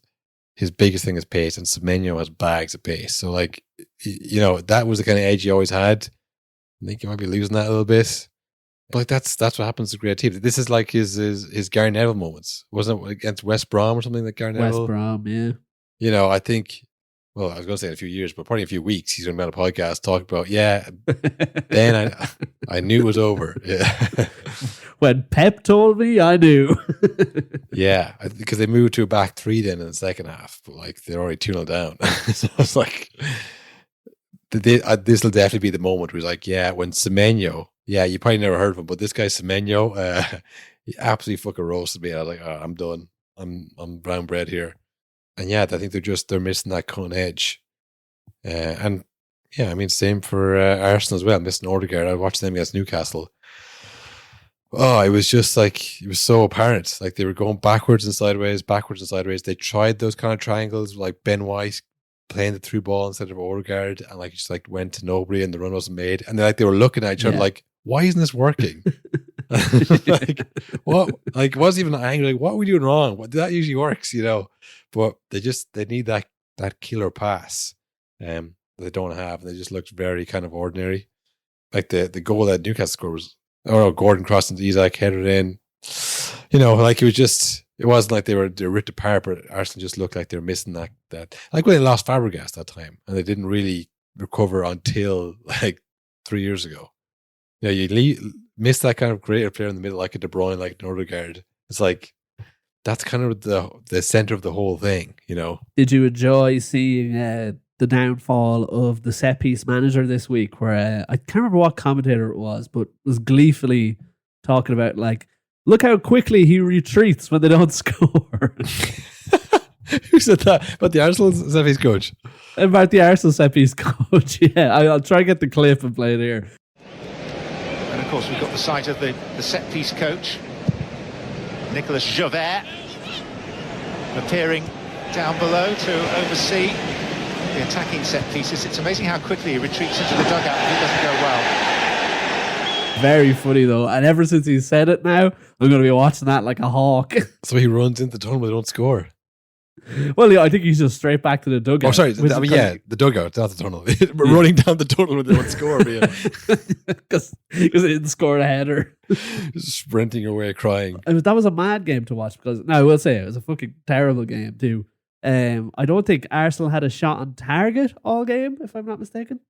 his biggest thing is pace. And Semenyo has bags of pace. So, like, that was the kind of edge he always had. I think he might be losing that a little bit. But like that's what happens to great teams. This is like his Gary Neville moments. Wasn't it against West Brom or something like Gary Neville? West Brom, yeah. I think, well, I was going to say in a few years, but probably in a few weeks, he's going to be on a podcast talking about, then I knew it was over. Yeah. When Pep told me, I knew. Yeah, because they moved to a back 3 then in the second half, but like they're already 2-0 down. So I was like, this will definitely be the moment where he's like, when Semenyo, you probably never heard of him, but this guy Semenyo, he absolutely fucking roasted me. And I was like, I'm done. I'm brown bread here. And I think they're missing that cutting edge. And same for Arsenal as well. Missing Odegaard. I watched them against Newcastle. Oh, it was just like, it was so apparent. Like they were going backwards and sideways. They tried those kind of triangles, like Ben White playing the through ball instead of Odegaard, and like just like went to nobody and the run wasn't made. And they were looking at each other like, why isn't this working? Like, what? Like, wasn't even angry. Like, what are we doing wrong? That usually works, But they need that killer pass. They don't have. And they just looked very kind of ordinary. Like the goal that Newcastle scored was, Gordon crossed into Isaac, headed in. Like it wasn't like they were ripped apart, but Arsenal just looked like they were missing that. Like when they lost Fabregas that time, and they didn't really recover until like 3 years ago. You miss that kind of creative player in the middle, like a De Bruyne, like an Odegaard. It's like, that's kind of the center of the whole thing, Did you enjoy seeing the downfall of the set piece manager this week, where I can't remember what commentator it was, but was gleefully talking about like, look how quickly he retreats when they don't score. Who said that? About the Arsenal set piece coach? About the Arsenal set piece coach, yeah. I'll try and get the clip and play it here. And of course we've got the sight of the set piece coach, Nicolas Javert, appearing down below to oversee the attacking set pieces. It's amazing how quickly he retreats into the dugout if it doesn't go well. Very funny though, and ever since he said it now, I'm going to be watching that like a hawk. So he runs into the tunnel but they don't score. Well, yeah, I think he's just straight back to the dugout. Oh, sorry. The dugout, not the tunnel. Running down the tunnel when they don't score. Because they didn't score a header. Just sprinting away crying. That was a mad game to watch because, I will say, it was a fucking terrible game too. I don't think Arsenal had a shot on target all game, if I'm not mistaken.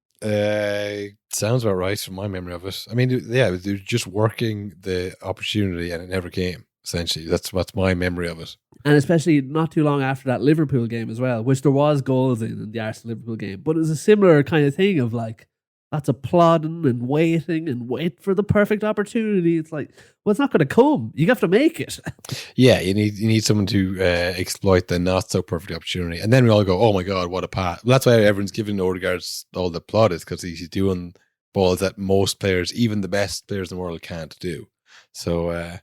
Sounds about right from my memory of it. I mean, yeah, they're just working the opportunity and it never came, essentially. That's my memory of it. And especially not too long after that Liverpool game as well, which there was goals in the Arsenal-Liverpool game. But it was a similar kind of thing of like, lots of plodding and wait for the perfect opportunity. It's like, well, it's not going to come. You have to make it. Yeah, you need someone to exploit the not so perfect opportunity, and then we all go, "Oh my god, what a pass!" Well, that's why everyone's giving Odegaard all the plaudits, because he's doing balls that most players, even the best players in the world, can't do. So,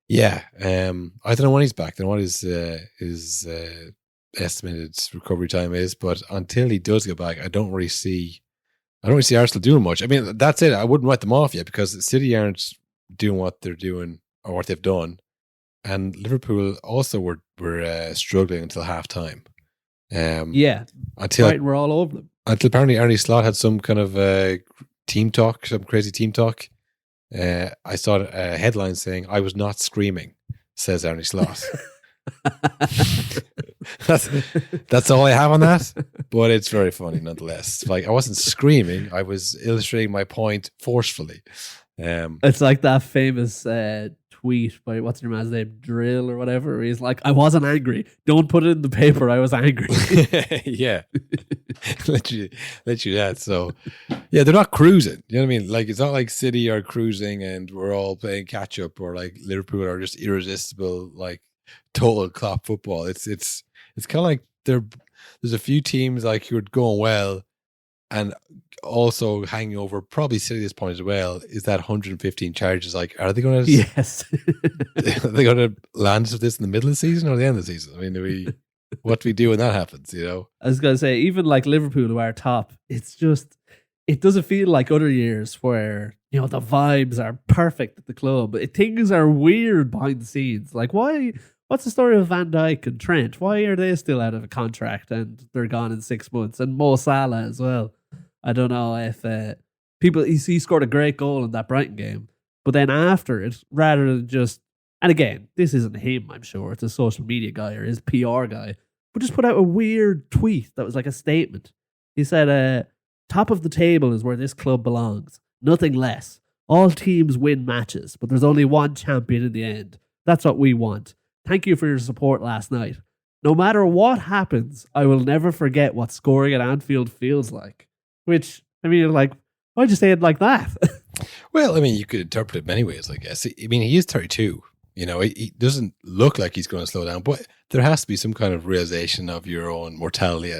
yeah, I don't know when he's back. I don't know what his estimated recovery time is, but until he does get back, I don't really see Arsenal doing much. I mean, that's it. I wouldn't write them off yet because City aren't doing what they're doing or what they've done, and Liverpool also were struggling until half time. Yeah, until we're all over them. Until apparently Arne Slot had some kind of team talk, some crazy team talk. I saw a headline saying, "I was not screaming," says Arne Slot. That's all I have on that, but it's very funny nonetheless. Like, I wasn't screaming, I was illustrating my point forcefully. It's like that famous tweet by what's your man's name, Drill or whatever, where he's like, I wasn't angry, don't put it in the paper, I was angry. Yeah. let you that. So yeah, they're not cruising, you know what I mean? Like, it's not like City are cruising and we're all playing catch up, or like Liverpool are just irresistible, like total Klopp football. It's kind of like there's a few teams like who are going well, and also hanging over probably City at this point as well is that 115 charges. Like, are they going to? Yes. Are they going to land with this in the middle of the season or the end of the season? I mean, what do we do when that happens? You know, I was going to say, even like Liverpool, who are top, it doesn't feel like other years where, you know, the vibes are perfect at the club. Things are weird behind the scenes. Like, why? What's the story of Van Dijk and Trent? Why are they still out of a contract and they're gone in 6 months? And Mo Salah as well. I don't know if he scored a great goal in that Brighton game, but then after it, rather than just, and again, this isn't him, I'm sure, it's a social media guy or his PR guy, but just put out a weird tweet that was like a statement. He said, top of the table is where this club belongs. Nothing less. All teams win matches, but there's only one champion in the end. That's what we want. Thank you for your support last night. No matter what happens, I will never forget what scoring at Anfield feels like. Which, I mean, like, why'd you say it like that? Well, I mean, you could interpret it many ways, I guess. I mean, he is 32. You know, he doesn't look like he's going to slow down, but there has to be some kind of realization of your own mortality.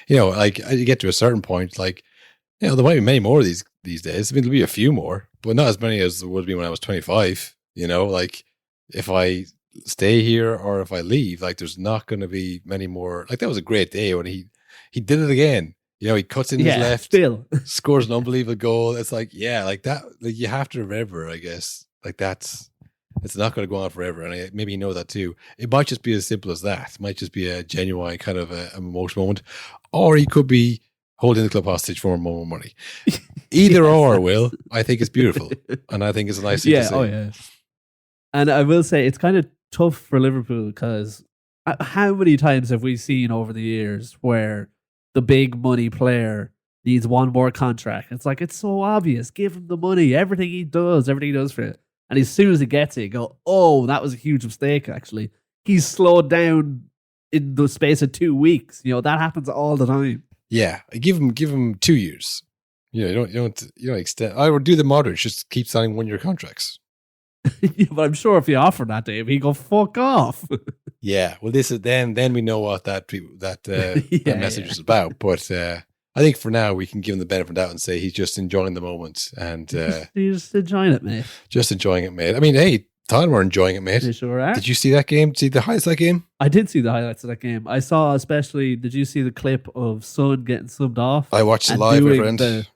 You know, like, you get to a certain point, like, you know, there might be many more of these days. I mean, there'll be a few more, but not as many as there would be when I was 25. You know, like if I stay here or if I leave, like there's not going to be many more. Like that was a great day when he did it again. You know, he cuts in his left, still scores an unbelievable goal. It's like, yeah, like that. Like you have to remember, I guess, like it's not going to go on forever. And maybe you know that too. It might just be as simple as that. It might just be a genuine kind of a emotional moment, or he could be holding the club hostage for more money. Either or, Will. I think it's beautiful, and I think it's a nice thing to see. Oh yeah. And I will say it's kind of tough for Liverpool because how many times have we seen over the years where the big money player needs one more contract? It's like, it's so obvious. Give him the money. Everything he does for it. And as soon as he gets it, you go, oh, that was a huge mistake, actually. He's slowed down in the space of 2 weeks. You know, that happens all the time. Yeah. Give him 2 years. You know, you don't extend. I would do the Modric, just keep signing 1 year contracts. Yeah, but I'm sure if you offer that to him, he'd go, fuck off. Yeah. Well, this is then we know what that message is about. But I think for now we can give him the benefit of the doubt and say he's just enjoying the moment and he's just enjoying it, mate. Just enjoying it, mate. I mean, hey, Tottenham are enjoying it, mate. They sure are. Did you see that game? See the highlights of that game? I did see the highlights of that game. I saw especially. Did you see the clip of Son getting subbed off? I watched it live, my friend.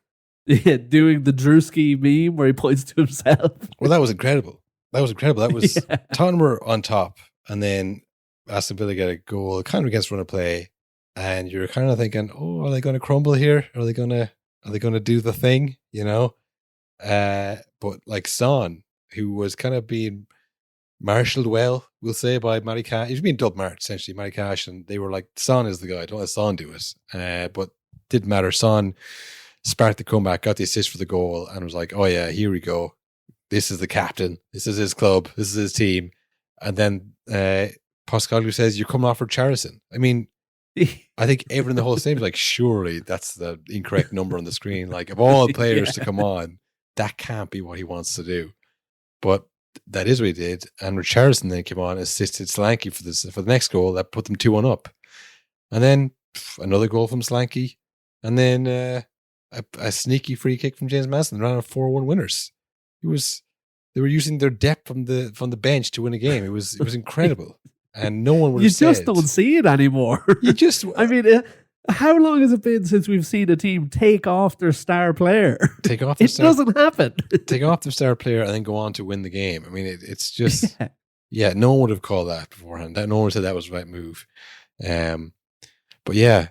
Doing the Drewski meme where he points to himself. Well, that was incredible. That was Tottenham were on top, and then Aston Villa get a goal, kind of against run of play, and you're kind of thinking, oh, are they going to crumble here? Are they going to do the thing? You know, but like Son, who was kind of being marshaled well, we'll say, by Matty Cash. He was being dubbed Mart, essentially, Matty Cash, and they were like, Son is the guy. Don't let Son do it. But didn't matter. Son sparked the comeback, got the assist for the goal, and was like, oh yeah, here we go. This is the captain. This is his club. This is his team. And then Postecoglou says, you're coming off for Richarlison. I mean, I think everyone in the whole stadium is like, surely that's the incorrect number on the screen. Like, of all players to come on, that can't be what he wants to do. But that is what he did. And Richarlison then came on, assisted Solanke for the next goal that put them 2-1 up. And then another goal from Solanke. And then a sneaky free kick from James Maddison. Ran out 4-1 winners. They were using their depth from the bench to win a game. It was incredible. And no one would have said. You just don't see it anymore. I mean, how long has it been since we've seen a team take off their star player? It doesn't happen. Take off their star player and then go on to win the game. I mean, it's just, yeah, no one would have called that beforehand. No one said that was the right move. But yeah,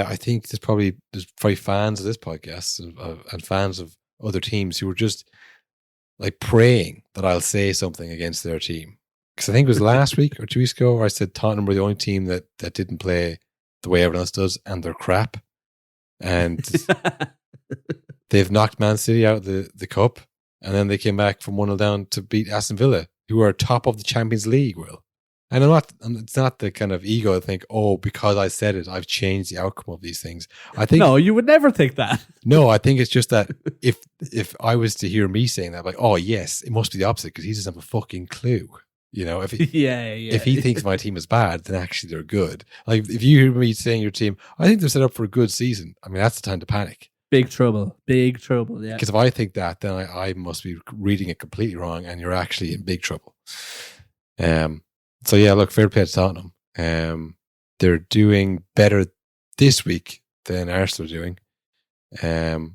I think there's probably fans of this podcast and fans of other teams who were just like praying that I'll say something against their team. Because I think it was last week or 2 weeks ago where I said Tottenham were the only team that didn't play the way everyone else does, and they're crap. And they've knocked Man City out of the cup, and then they came back from 1-0 down to beat Aston Villa, who are top of the Champions League, Will. And it's not the kind of ego to think, oh, because I said it, I've changed the outcome of these things. I think no, you would never think that. No, I think it's just that if I was to hear me saying that, like, oh yes, it must be the opposite because he doesn't have a fucking clue. You know, if he thinks my team is bad, then actually they're good. Like if you hear me saying your team, I think they're set up for a good season. I mean, that's the time to panic. Big trouble. Yeah. Because if I think that, then I must be reading it completely wrong, and you're actually in big trouble. So yeah, look, fair play to Tottenham. They're doing better this week than Arsenal are doing.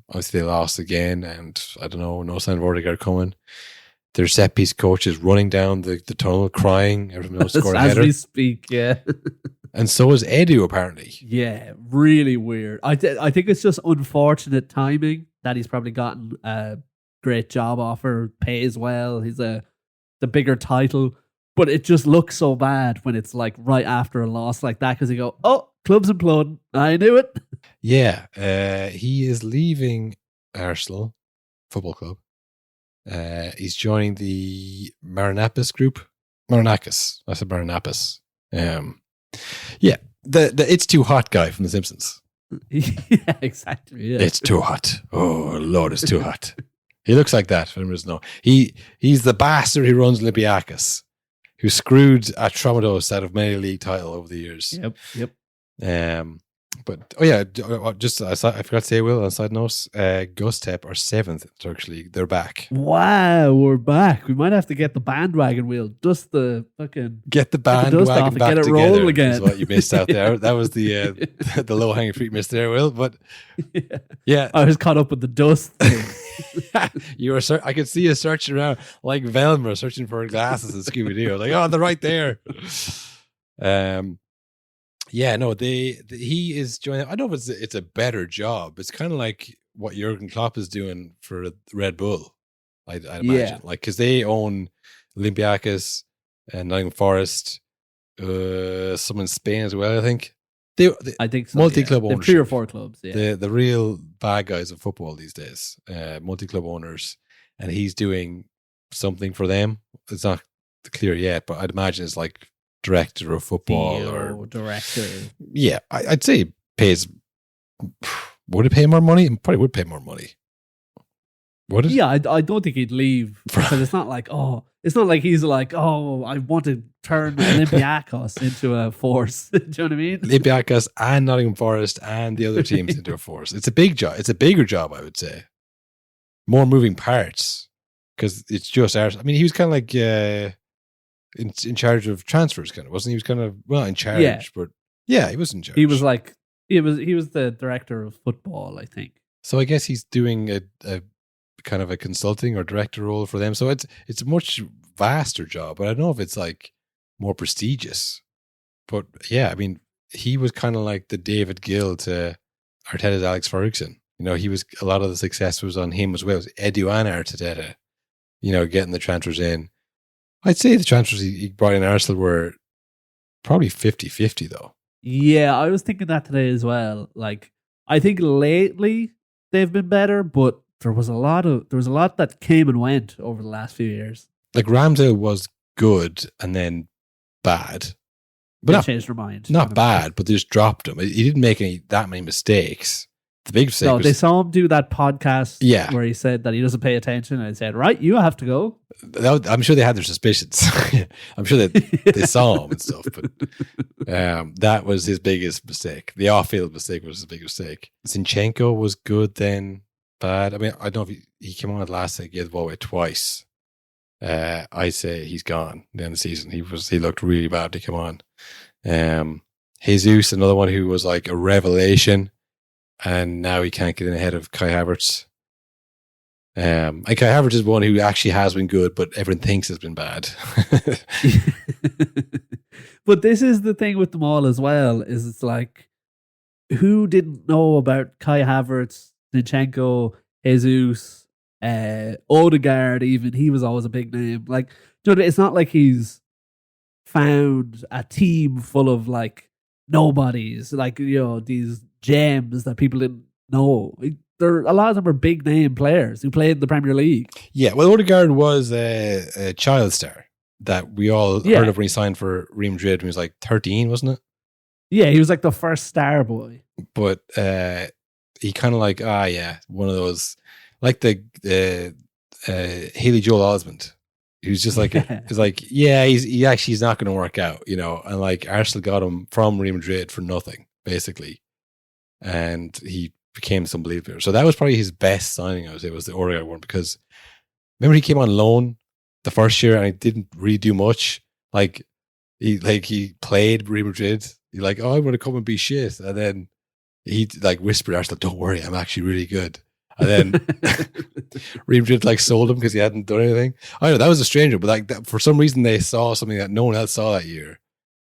Obviously they lost again, and I don't know, no sign of Odegaard coming. Their set piece coach is running down the tunnel crying. Everyone knows score a header. As we speak, yeah. And so is Edu, apparently. Yeah, really weird. I think it's just unfortunate timing that he's probably gotten a great job offer, pays well. He's the bigger title. But it just looks so bad when it's like right after a loss like that because you go, oh, club's imploding. I knew it. Yeah, he is leaving Arsenal Football Club. He's joining the Marinakis group. Marinakis. I said Marinakis. Yeah, the It's Too Hot guy from The Simpsons. Yeah, exactly. Yeah. It's too hot. Oh, Lord, it's too hot. He looks like that. He's the bastard who runs Olympiakos, who screwed Atromitos out of many league title over the years. Yep. But I forgot to say, Will, on a side note, Gustep are 7th in the Turkish league. They're back. Wow, we're back. We might have to get the bandwagon wheel, dust the fucking get the dust bandwagon off and back get it together. rolling again. Is what you missed out there. That was the the low hanging fruit missed there, Will. But yeah, I was caught up with the dust thing. You were. I could see you searching around like Velma searching for her glasses in Scooby Doo. Like, oh, they're right there. Yeah, no, he is joining. I don't know if it's a better job. It's kind of like what Jurgen Klopp is doing for Red Bull. I'd imagine, like, because they own Olympiakos and Nottingham Forest, some in Spain as well. I think I think so, multi-club ownership. 3 or 4 clubs. Yeah, The real bad guys of football these days, multi-club owners, and he's doing something for them. It's not clear yet, but I'd imagine it's like director of football or director. Yeah, I'd say pays. Would it pay more money? It probably would pay more money. Would it? Yeah, I don't think he'd leave because it's not like he's like, oh, I want to turn Olympiakos into a force. Do you know what I mean? Olympiakos and Nottingham Forest and the other teams into a force. It's a big job. It's a bigger job, I would say. More moving parts because it's just ours. I mean, he was kind of like in charge of transfers, kind of, wasn't he? He was kind of in charge, but yeah, he was in charge. He was like he was the director of football, I think. So I guess he's doing a kind of a consulting or director role for them. So it's a much vaster job, but I don't know if it's like more prestigious. But yeah, I mean, he was kind of like the David Gill to Arteta's Alex Ferguson. You know, a lot of the success was on him as well. It was Edu and Arteta, getting the transfers in. I'd say the transfers he brought in Arsenal were probably 50-50 though. Yeah, I was thinking that today as well. Like, I think lately they've been better, but there was a lot that came and went over the last few years. Like Ramsdale was good and then bad, but they changed their mind. Not bad, but they just dropped him. He didn't make that many mistakes. The big mistake was, they saw him do that podcast yeah, where he said that he doesn't pay attention, and I said, right, you have to go. I'm sure they had their suspicions. I'm sure that they saw him and stuff, but that was his biggest mistake. The off-field mistake was his biggest mistake. Zinchenko was good then, bad. I mean, I don't know if he came on at last and gave the ball away twice. I say he's gone at the end of the season. He looked really bad to come on. Jesus, another one who was like a revelation, and now he can't get in ahead of Kai Havertz. And Kai Havertz is one who actually has been good, but everyone thinks has been bad. But this is the thing with them all as well, is it's like, who didn't know about Kai Havertz, Zinchenko, Jesus, Odegaard even? He was always a big name. Like, it's not like he's found a team full of like nobodies, like, these gems that people didn't know. A lot of them are big name players who played in the Premier League. Yeah, well, Odegaard was a child star that we all heard of when he signed for Real Madrid when he was like 13, wasn't it? Yeah, he was like the first star boy. But he kind of like, one of those, like the Haley Joel Osment. He was just like, he's like, he's not going to work out, and like Arsenal got him from Real Madrid for nothing, basically. And he became this unbelievable. So that was probably his best signing, I would say, was the Odegaard one, because remember he came on loan the first year and he didn't really do much. Like he played Real Madrid. He's like, I want to come and be shit. And then he like whispered Arsenal, don't worry, I'm actually really good. And then Real Madrid like sold him because he hadn't done anything. I don't know, that was a strange one, but like for some reason they saw something that no one else saw that year.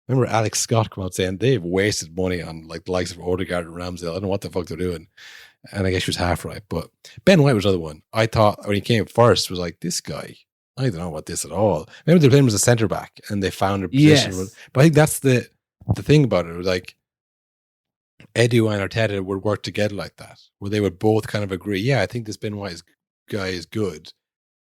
Remember Alex Scott come out saying they've wasted money on like the likes of Odegaard and Ramsdale. I don't know what the fuck they're doing. And I guess she was half right. But Ben White was another one. I thought when he came first was like, this guy, I don't know about this at all. Remember they played him as a centre back and they found a position. Yes. But I think that's the thing about it. It was like Edu and Arteta would work together like that, where they would both kind of agree, I think this Ben White guy is good.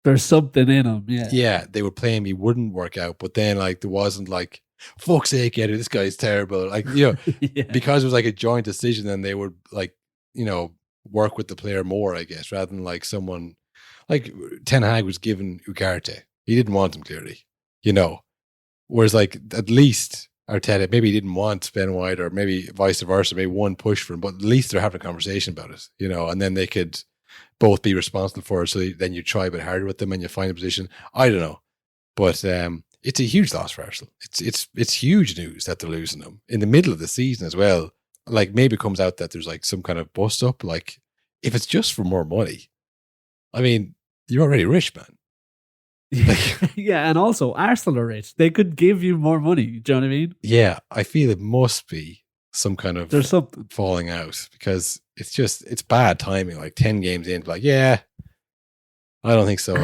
There's something in him, yeah. Yeah, they would play him, he wouldn't work out, but then like there wasn't like, fuck's sake, Edu, this guy's terrible. Like, because it was like a joint decision, then they would like, work with the player more, I guess, rather than like someone like Ten Hag was given Ugarte. He didn't want him clearly, Whereas like at least Arteta, maybe he didn't want Ben White, or maybe vice versa, maybe one push for him, but at least they're having a conversation about it, and then they could both be responsible for it. So then you try a bit harder with them and you find a position. I don't know, but it's a huge loss for Arsenal. It's huge news that they're losing them in the middle of the season as well. Like, maybe it comes out that there's like some kind of bust up. Like, if it's just for more money, I mean, you're already rich, man. Yeah, and also Arsenal are rich. They could give you more money. Do you know what I mean? Yeah, I feel it must be some kind of There's something falling out, because it's bad timing. Like 10 games in, like, yeah, I don't think so.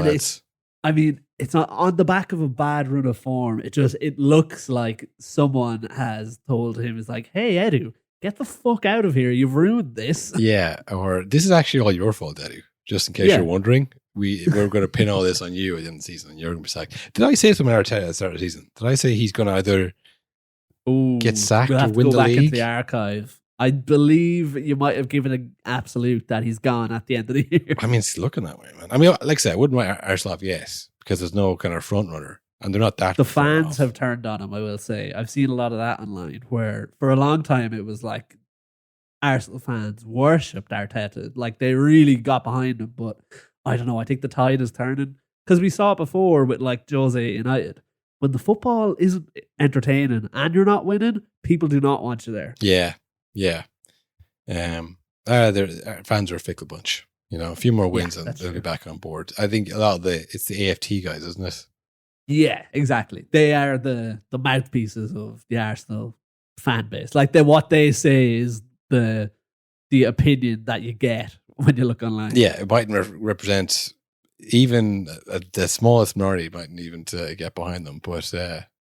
It's not on the back of a bad run of form. It looks like someone has told him, it's like, hey, Edu, get the fuck out of here. You've ruined this. Yeah, or this is actually all your fault, Edu. Just in case you're wondering, we're going to pin all this on you at the end of the season, and you're going to be sacked. Did I say something at Arteta at the start of the season? Did I say he's going to either get sacked we'll or have to win go the back league? into the archive. I believe you might have given an absolute that he's gone at the end of the year. I mean, it's looking that way, man. I mean, like I said, I wouldn't mind Arsenal have yes, because there's no kind of front runner, and they're not that. The fans have turned on him, I will say. I've seen a lot of that online, where for a long time it was like Arsenal fans worshipped Arteta. Like, they really got behind him, but I don't know. I think the tide is turning, because we saw it before with like Jose United. When the football isn't entertaining and you're not winning, people do not want you there. Yeah. Their fans are a fickle bunch. A few more wins and they'll be back on board. I think a lot of it's the AFT guys, isn't it? Yeah, exactly. They are the mouthpieces of the Arsenal fan base. Like, what they say is the opinion that you get when you look online. Yeah, it mightn't represent even the smallest minority, mightn't even get behind them, but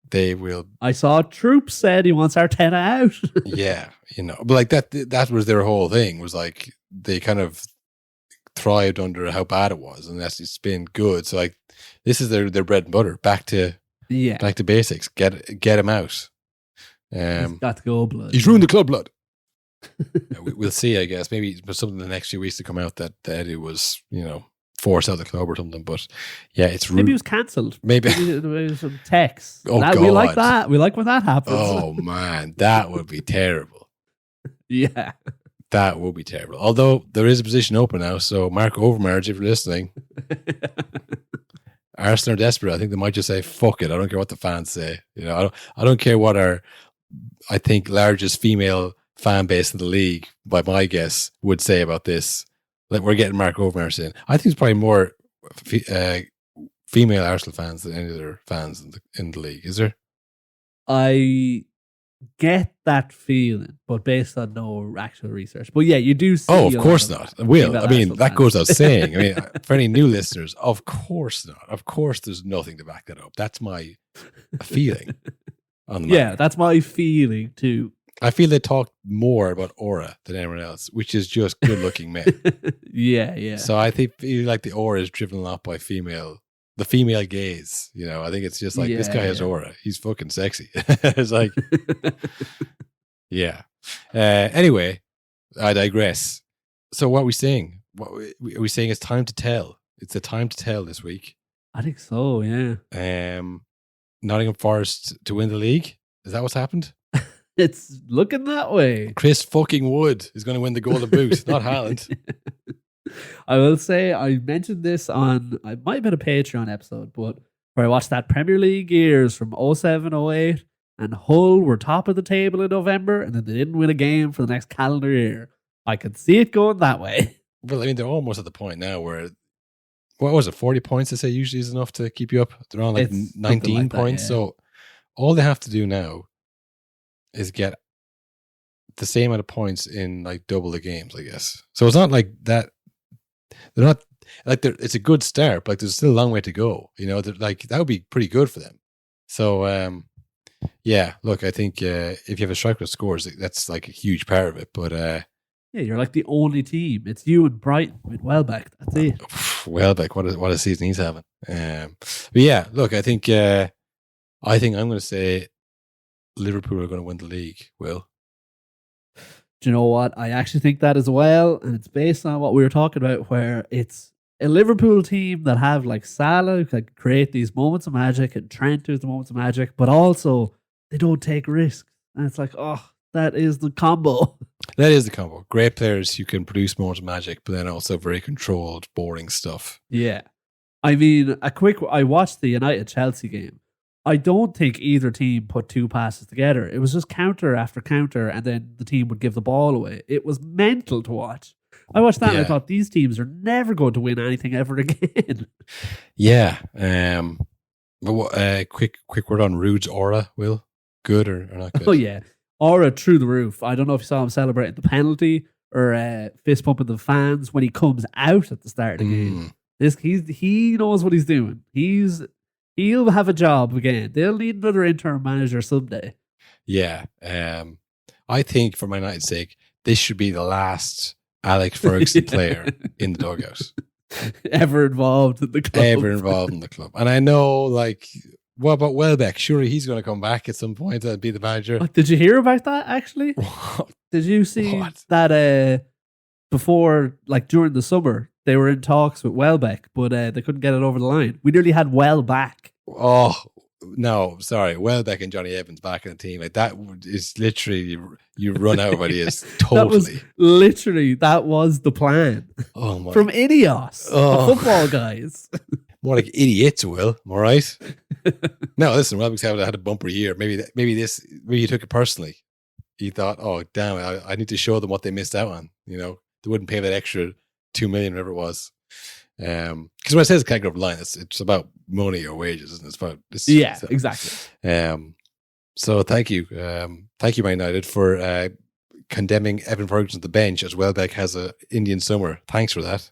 they will. I saw Troop said he wants Arteta out. Yeah, but like that was their whole thing, was like they kind of thrived under how bad it was, and it's been good. So like, this is their bread and butter. Back to basics. Get him out. He's got to go, blood. He's ruined the club, blood. We'll see, I guess. Maybe something in the next few weeks to come out that Eddie was, forced out of the club or something. But yeah, it's rude. Maybe he was cancelled. Maybe there was some text. Oh, God. We like that. We like when that happens. Oh man, that would be terrible. Yeah. That would be terrible. Although there is a position open now, so Mark Overmars, if you're listening, Arsenal are desperate. I think they might just say, "Fuck it." I don't care what the fans say. I don't care what our, I think, largest female fan base in the league, by my guess, would say about this. Like, we're getting Mark Overmars in. I think it's probably more female Arsenal fans than any other fans in the league. Is there? I get that feeling, but based on no actual research. But yeah, you do see. Oh, of course not. Will. I mean, that goes without saying. I mean, for any new listeners, of course not. Of course, there's nothing to back that up. That's my feeling on the matter. That's my feeling too. I feel they talk more about aura than anyone else, which is just good-looking men. Yeah. So I feel like the aura is driven a lot by the female gaze. I think it's just like, this guy has aura. He's fucking sexy. It's like, yeah. Anyway, I digress. So what are we saying? Are we saying it's time to tell? It's the time to tell this week. I think so, yeah. Nottingham Forest to win the league? Is that what's happened? It's looking that way. Chris fucking Wood is going to win the Golden Boot, not Haaland. I will say, I mentioned this on, it might have been a Patreon episode, but where I watched that Premier League years from 07-08, and Hull were top of the table in November, and then they didn't win a game for the next calendar year. I could see it going that way. Well, I mean, they're almost at the point now where, what was it, 40 points they say usually is enough to keep you up? They're on like 19 like points. That, yeah. So all they have to do now is get the same amount of points in like double the games, I guess. So it's not like that. They're not like it's a good start, but like, there's still a long way to go. Like, that would be pretty good for them. So yeah, look, I think if you have a striker that scores, that's like a huge part of it. But yeah, you're like the only team. It's you and Brighton with Welbeck. That's it. Welbeck, what a season he's having. But yeah, look, I think I'm going to say Liverpool are going to win the league. Will? Do you know what? I actually think that as well, and it's based on what we were talking about, where it's a Liverpool team that have like Salah, who can create these moments of magic, and Trent who's the moments of magic, but also they don't take risks. And it's like, oh, that is the combo. That is the combo. Great players who can produce moments of magic, but then also very controlled, boring stuff. Yeah. I mean, I watched the United-Chelsea game. I don't think either team put two passes together. It was just counter after counter, and then the team would give the ball away. It was mental to watch. I watched that and I thought, these teams are never going to win anything ever again. Yeah. But quick word on Ruud's aura, Will. Good or not good? Oh, yeah. Aura through the roof. I don't know if you saw him celebrating the penalty or fist pumping the fans when he comes out at the start of the game. He knows what he's doing. He'll have a job again. They'll need another interim manager someday. Yeah. I think for Man United's sake, this should be the last Alex Ferguson player in the dugout. Ever involved in the club. And I know, like, what about Welbeck? Surely he's going to come back at some point and be the manager. Did you hear about that, actually? What? Did you see that before, like during the summer, they were in talks with Welbeck, but they couldn't get it over the line. We nearly had Welbeck. Oh, no, sorry. Welbeck and Johnny Evans back in the team. Like, that is literally, you run out of ideas. Totally. That was the plan. Oh my. From Ineos, the football guys. More like idiots, Will. All right. No, listen, Welbeck's had a bumper year. Maybe he took it personally. He thought, oh, damn, I need to show them what they missed out on. You know, they wouldn't pay that extra 2 million, whatever it was. Because when I say it's can't go over the line, it's about money or wages, isn't it? It's about exactly. So thank you, Man United, for condemning Evan Ferguson to the bench as Welbeck has a Indian summer. Thanks for that.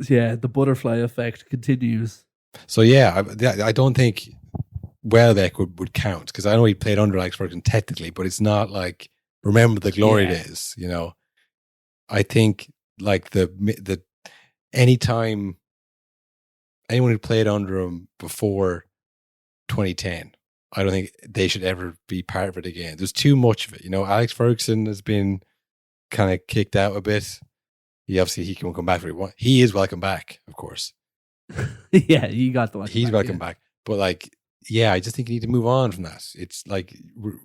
Yeah, the butterfly effect continues. So yeah, I don't think Welbeck would count, because I know he played under Alex Ferguson technically, but it's not like remember the glory days. You know, I think like the anytime anyone who played under him before 2010, I don't think they should ever be part of it again. There's too much of it. You know, Alex Ferguson has been kind of kicked out a bit. He can come back if he wants. He is welcome back, of course. Yeah, he got the He's welcome back. But like, yeah, I just think you need to move on from that. It's like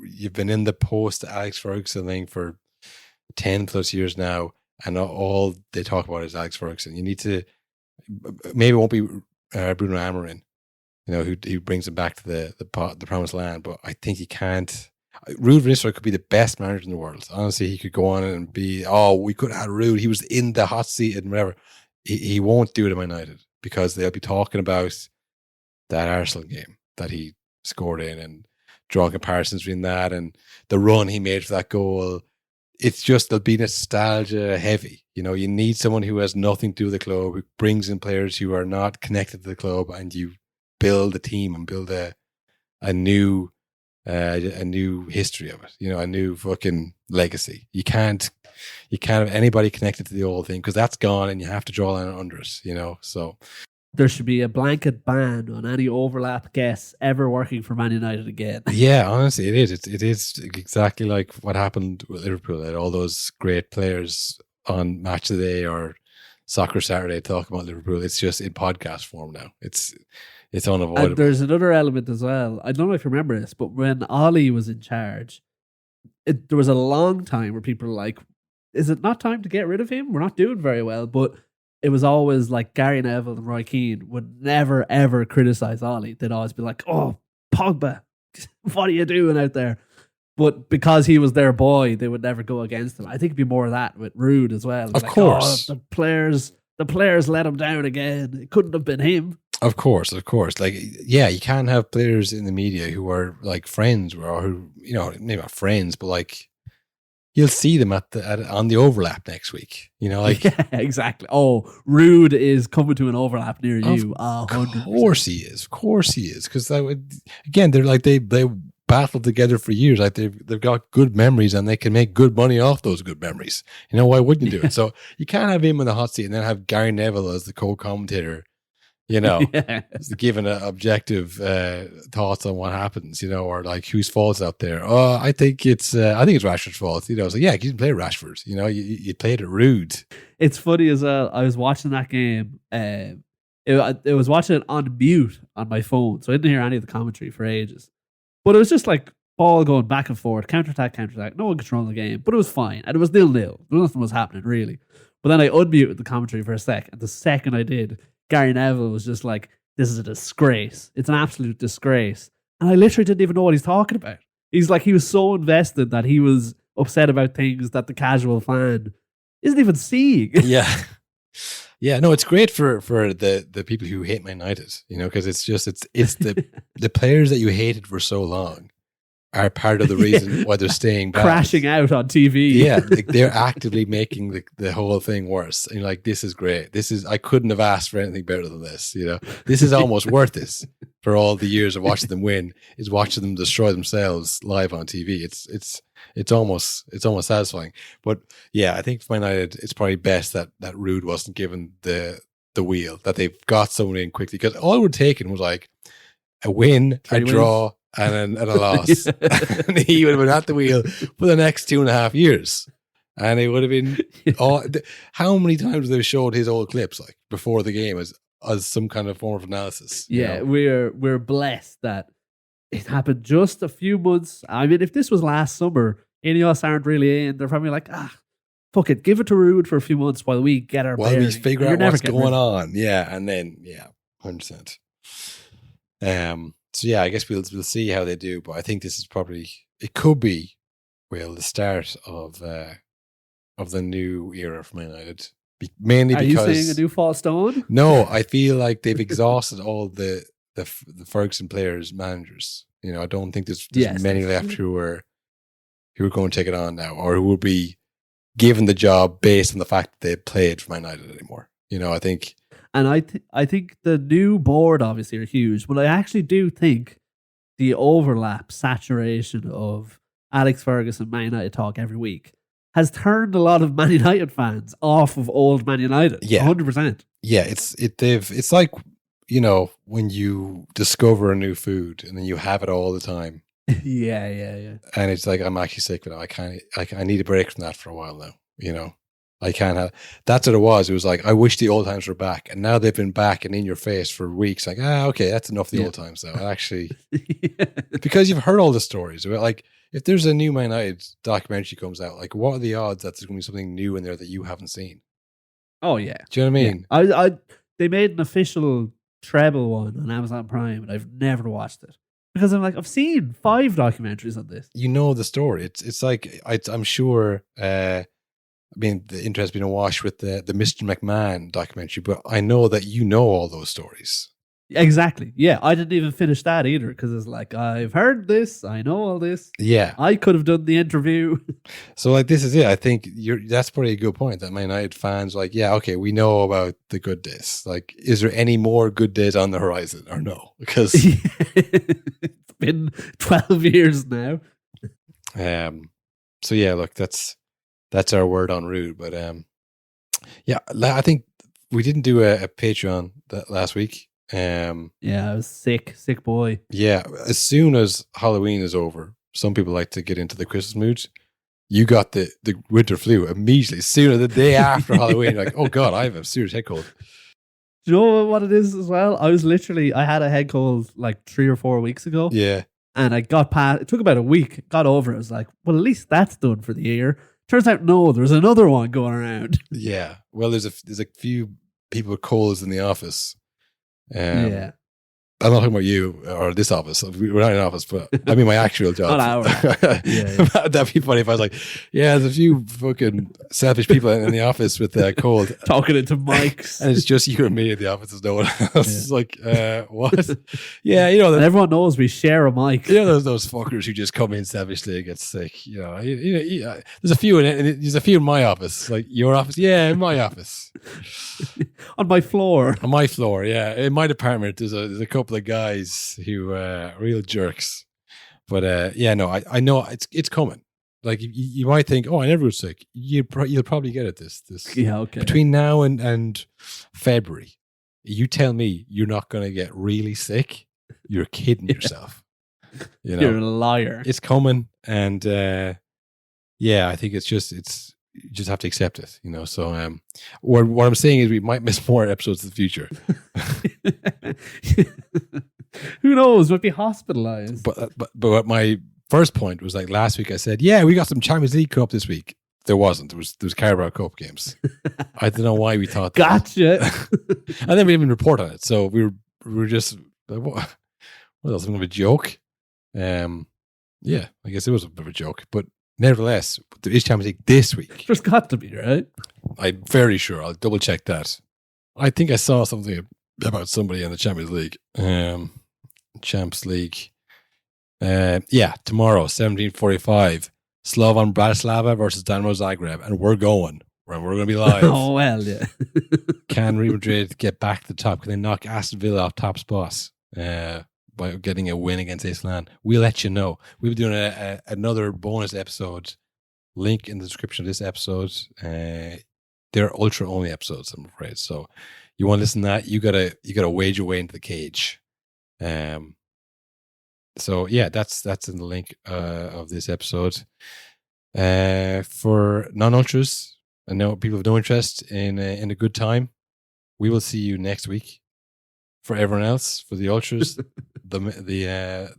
you've been in the post Alex Ferguson thing for 10 plus years now, and all they talk about is Alex Ferguson. You need to, maybe it won't be Bruno Amorim, you know, who brings him back to the promised land. But I think you can't. Ruud Van Nistelrooy could be the best manager in the world. Honestly, he could go on and be, we could have had Ruud. He was in the hot seat and whatever. He won't do it at Man United, because they'll be talking about that Arsenal game that he scored in and drawing comparisons between that and the run he made for that goal. It's just, they'll be nostalgia heavy. You know, you need someone who has nothing to do with the club, who brings in players who are not connected to the club, and you build a team and build a new history of it. You know, a new fucking legacy. You can't have anybody connected to the old thing, because that's gone, and you have to draw a line under it. You know, so there should be a blanket ban on any overlap guests ever working for Man United again. Yeah, honestly, it is. It is exactly like what happened with Liverpool. They had all those great players on Match of the Day or Soccer Saturday talking about Liverpool. It's just in podcast form now. It's unavoidable. And there's another element as well. I don't know if you remember this, but when Ollie was in charge, there was a long time where people were like, is it not time to get rid of him? We're not doing very well. But it was always like Gary Neville and Roy Keane would never, ever criticize Ollie. They'd always be like, oh, Pogba, what are you doing out there? But because he was their boy, they would never go against him. I think it'd be more of that with Ruud as well. Of course. The players let him down again. It couldn't have been him. Of course. Like, yeah, you can't have players in the media who are like friends, or who, you know, maybe not friends, but like you'll see them on the overlap next week. You know, like yeah, exactly. Oh, Ruud is coming to an overlap near you. Of course he is. Because that would, again, they're like they battled together for years. Like they've got good memories, and they can make good money off those good memories. You know, why wouldn't you do it? So you can't have him in the hot seat and then have Gary Neville as the co-commentator. You know, giving objective thoughts on what happens, you know, or like whose fault's out there. Oh, I think it's Rashford's fault. You know, so yeah, you didn't play Rashford. You know, you played it Ruud. It's funny as well. I was watching that game. I was watching it on mute on my phone, so I didn't hear any of the commentary for ages. But it was just like ball going back and forth, counter-attack, no one controlled the game, but it was fine. And it was 0-0. Nothing was happening, really. But then I unmuted the commentary for a sec, and the second I did, Gary Neville was just like, this is a disgrace. It's an absolute disgrace. And I literally didn't even know what he's talking about. He's like, he was so invested that he was upset about things that the casual fan isn't even seeing. Yeah. Yeah, no, it's great for the people who hate Man United, because it's the players that you hated for so long are part of the reason why they're staying back. Crashing out on TV. Yeah, they're actively making the whole thing worse. And you're like, this is great. I couldn't have asked for anything better than this. This is almost worth this for all the years of watching them win, is watching them destroy themselves live on TV. It's almost satisfying. But yeah, I think for Man United, it's probably best that Ruud wasn't given the wheel, that they've got someone in quickly, because all we're taking was like a win, a draw, and a loss. And he would have been at the wheel for the next 2.5 years. And it would have been how many times they've showed his old clips like before the game as some kind of form of analysis. Yeah, we're blessed that it happened just a few months. I mean, if this was last summer, any of us aren't really in. They're probably like, fuck it, give it to Ruud for a few months while we get our while we bearings. figure out what's going on. Yeah, and then 100%. So yeah, I guess we'll see how they do, but I think this is it could be the start of the new era for Man United. Mainly Are because you saying a new false stone? No, I feel like they've exhausted all the Ferguson players, managers. I don't think there's many left who are going to take it on now, or who will be given the job based on the fact that they played for Man United anymore. I think. And I think the new board obviously are huge, but I actually do think the overlap, saturation of Alex Ferguson, Man United talk every week has turned a lot of Man United fans off of old Man United. Yeah, 100%. Yeah, it's like when you discover a new food and then you have it all the time. Yeah. And it's like, I'm actually sick of it. I need a break from that for a while now. I can't have. That's what it was. It was like, I wish the old times were back, and now they've been back and in your face for weeks. Like, okay, that's enough of the old times though. Actually, because you've heard all the stories. Like, if there's a new Man United documentary comes out, like, what are the odds that there's going to be something new in there that you haven't seen? Oh yeah. Do you know what I mean? Yeah. They made an official treble one on Amazon Prime, and I've never watched it because I'm like, I've seen 5 documentaries on this. You know the story. It's like I'm sure. The interest being awash with the Mr. McMahon documentary, but I know that you know all those stories. Exactly. Yeah, I didn't even finish that either because it's like, I've heard this, I know all this. Yeah, I could have done the interview. So like, this is it. I think that's probably a good point that Man United fans like, yeah, okay, we know about the good days. Like, is there any more good days on the horizon or no? Because it's been 12 years now. So yeah, look, that's our word on Ruud. But yeah, I think we didn't do a Patreon that last week. Yeah, I was sick boy. Yeah, as soon as Halloween is over, some people like to get into the Christmas mood. You got the winter flu immediately, sooner the day after Halloween. You're like, oh God, I have a serious head cold. Do you know what it is as well? I had a head cold like 3 or 4 weeks ago. Yeah. And I got past, it took about a week, got over it. I was like, well, at least that's done for the year. Turns out, no, there's another one going around. Yeah. Well, there's a few people with colds in the office. Yeah. I'm not talking about you or this office. We're not in an office, but I mean my actual job. Not ours. Yeah. That'd be funny if I was like, yeah, there's a few fucking selfish people in the office with cold. Talking into mics. And it's just you and me in the office. There's no one else. It's like, what? Yeah, and everyone knows we share a mic. Those fuckers who just come in selfishly and get sick. There's a few there's a few in my office. Like your office? Yeah, in my office. On my floor. On my floor, yeah. In my department, there's a couple of guys who real jerks. But I know it's coming. Like you might think, oh, I never was sick. You'll probably get it this. Yeah, okay. Between now and February, you tell me you're not going to get really sick. You're kidding yourself. You're a liar. It's coming, and I think you just have to accept it, So, what I'm saying is we might miss more episodes in the future. Who knows? Might be hospitalized. But my first point was like last week I said, yeah, we got some Champions League Cup this week. There wasn't. There was Carabao Cup games. I don't know why we thought that. Gotcha. And then we didn't even report on it. So we were just like, what else? Something of a joke? Yeah, I guess it was a bit of a joke. But nevertheless, there is Champions League this week. There's got to be, right? I'm very sure. I'll double check that. I think I saw something about somebody in the Champions League. Champs League. Yeah, tomorrow, 17:45. Slovan Bratislava versus Dynamo Zagreb. And we're going. We're going to be live. Oh, well, yeah. Can Real Madrid get back to the top? Can they knock Aston Villa off top spots by getting a win against Iceland? We'll let you know. We'll be doing another bonus episode. Link in the description of this episode. They're ultra only episodes, I'm afraid. So you want to listen to that? You gotta wade your way into the cage. So yeah, that's in the link of this episode. For non-ultras, I know people have no interest in a good time. We will see you next week. For everyone else, for the ultras, the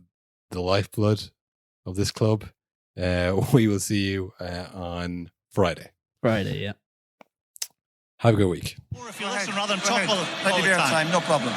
lifeblood of this club, we will see you on Friday. Friday, yeah. Have a good week. More if you listen rather than talk all Plenty the of time. time, no problem.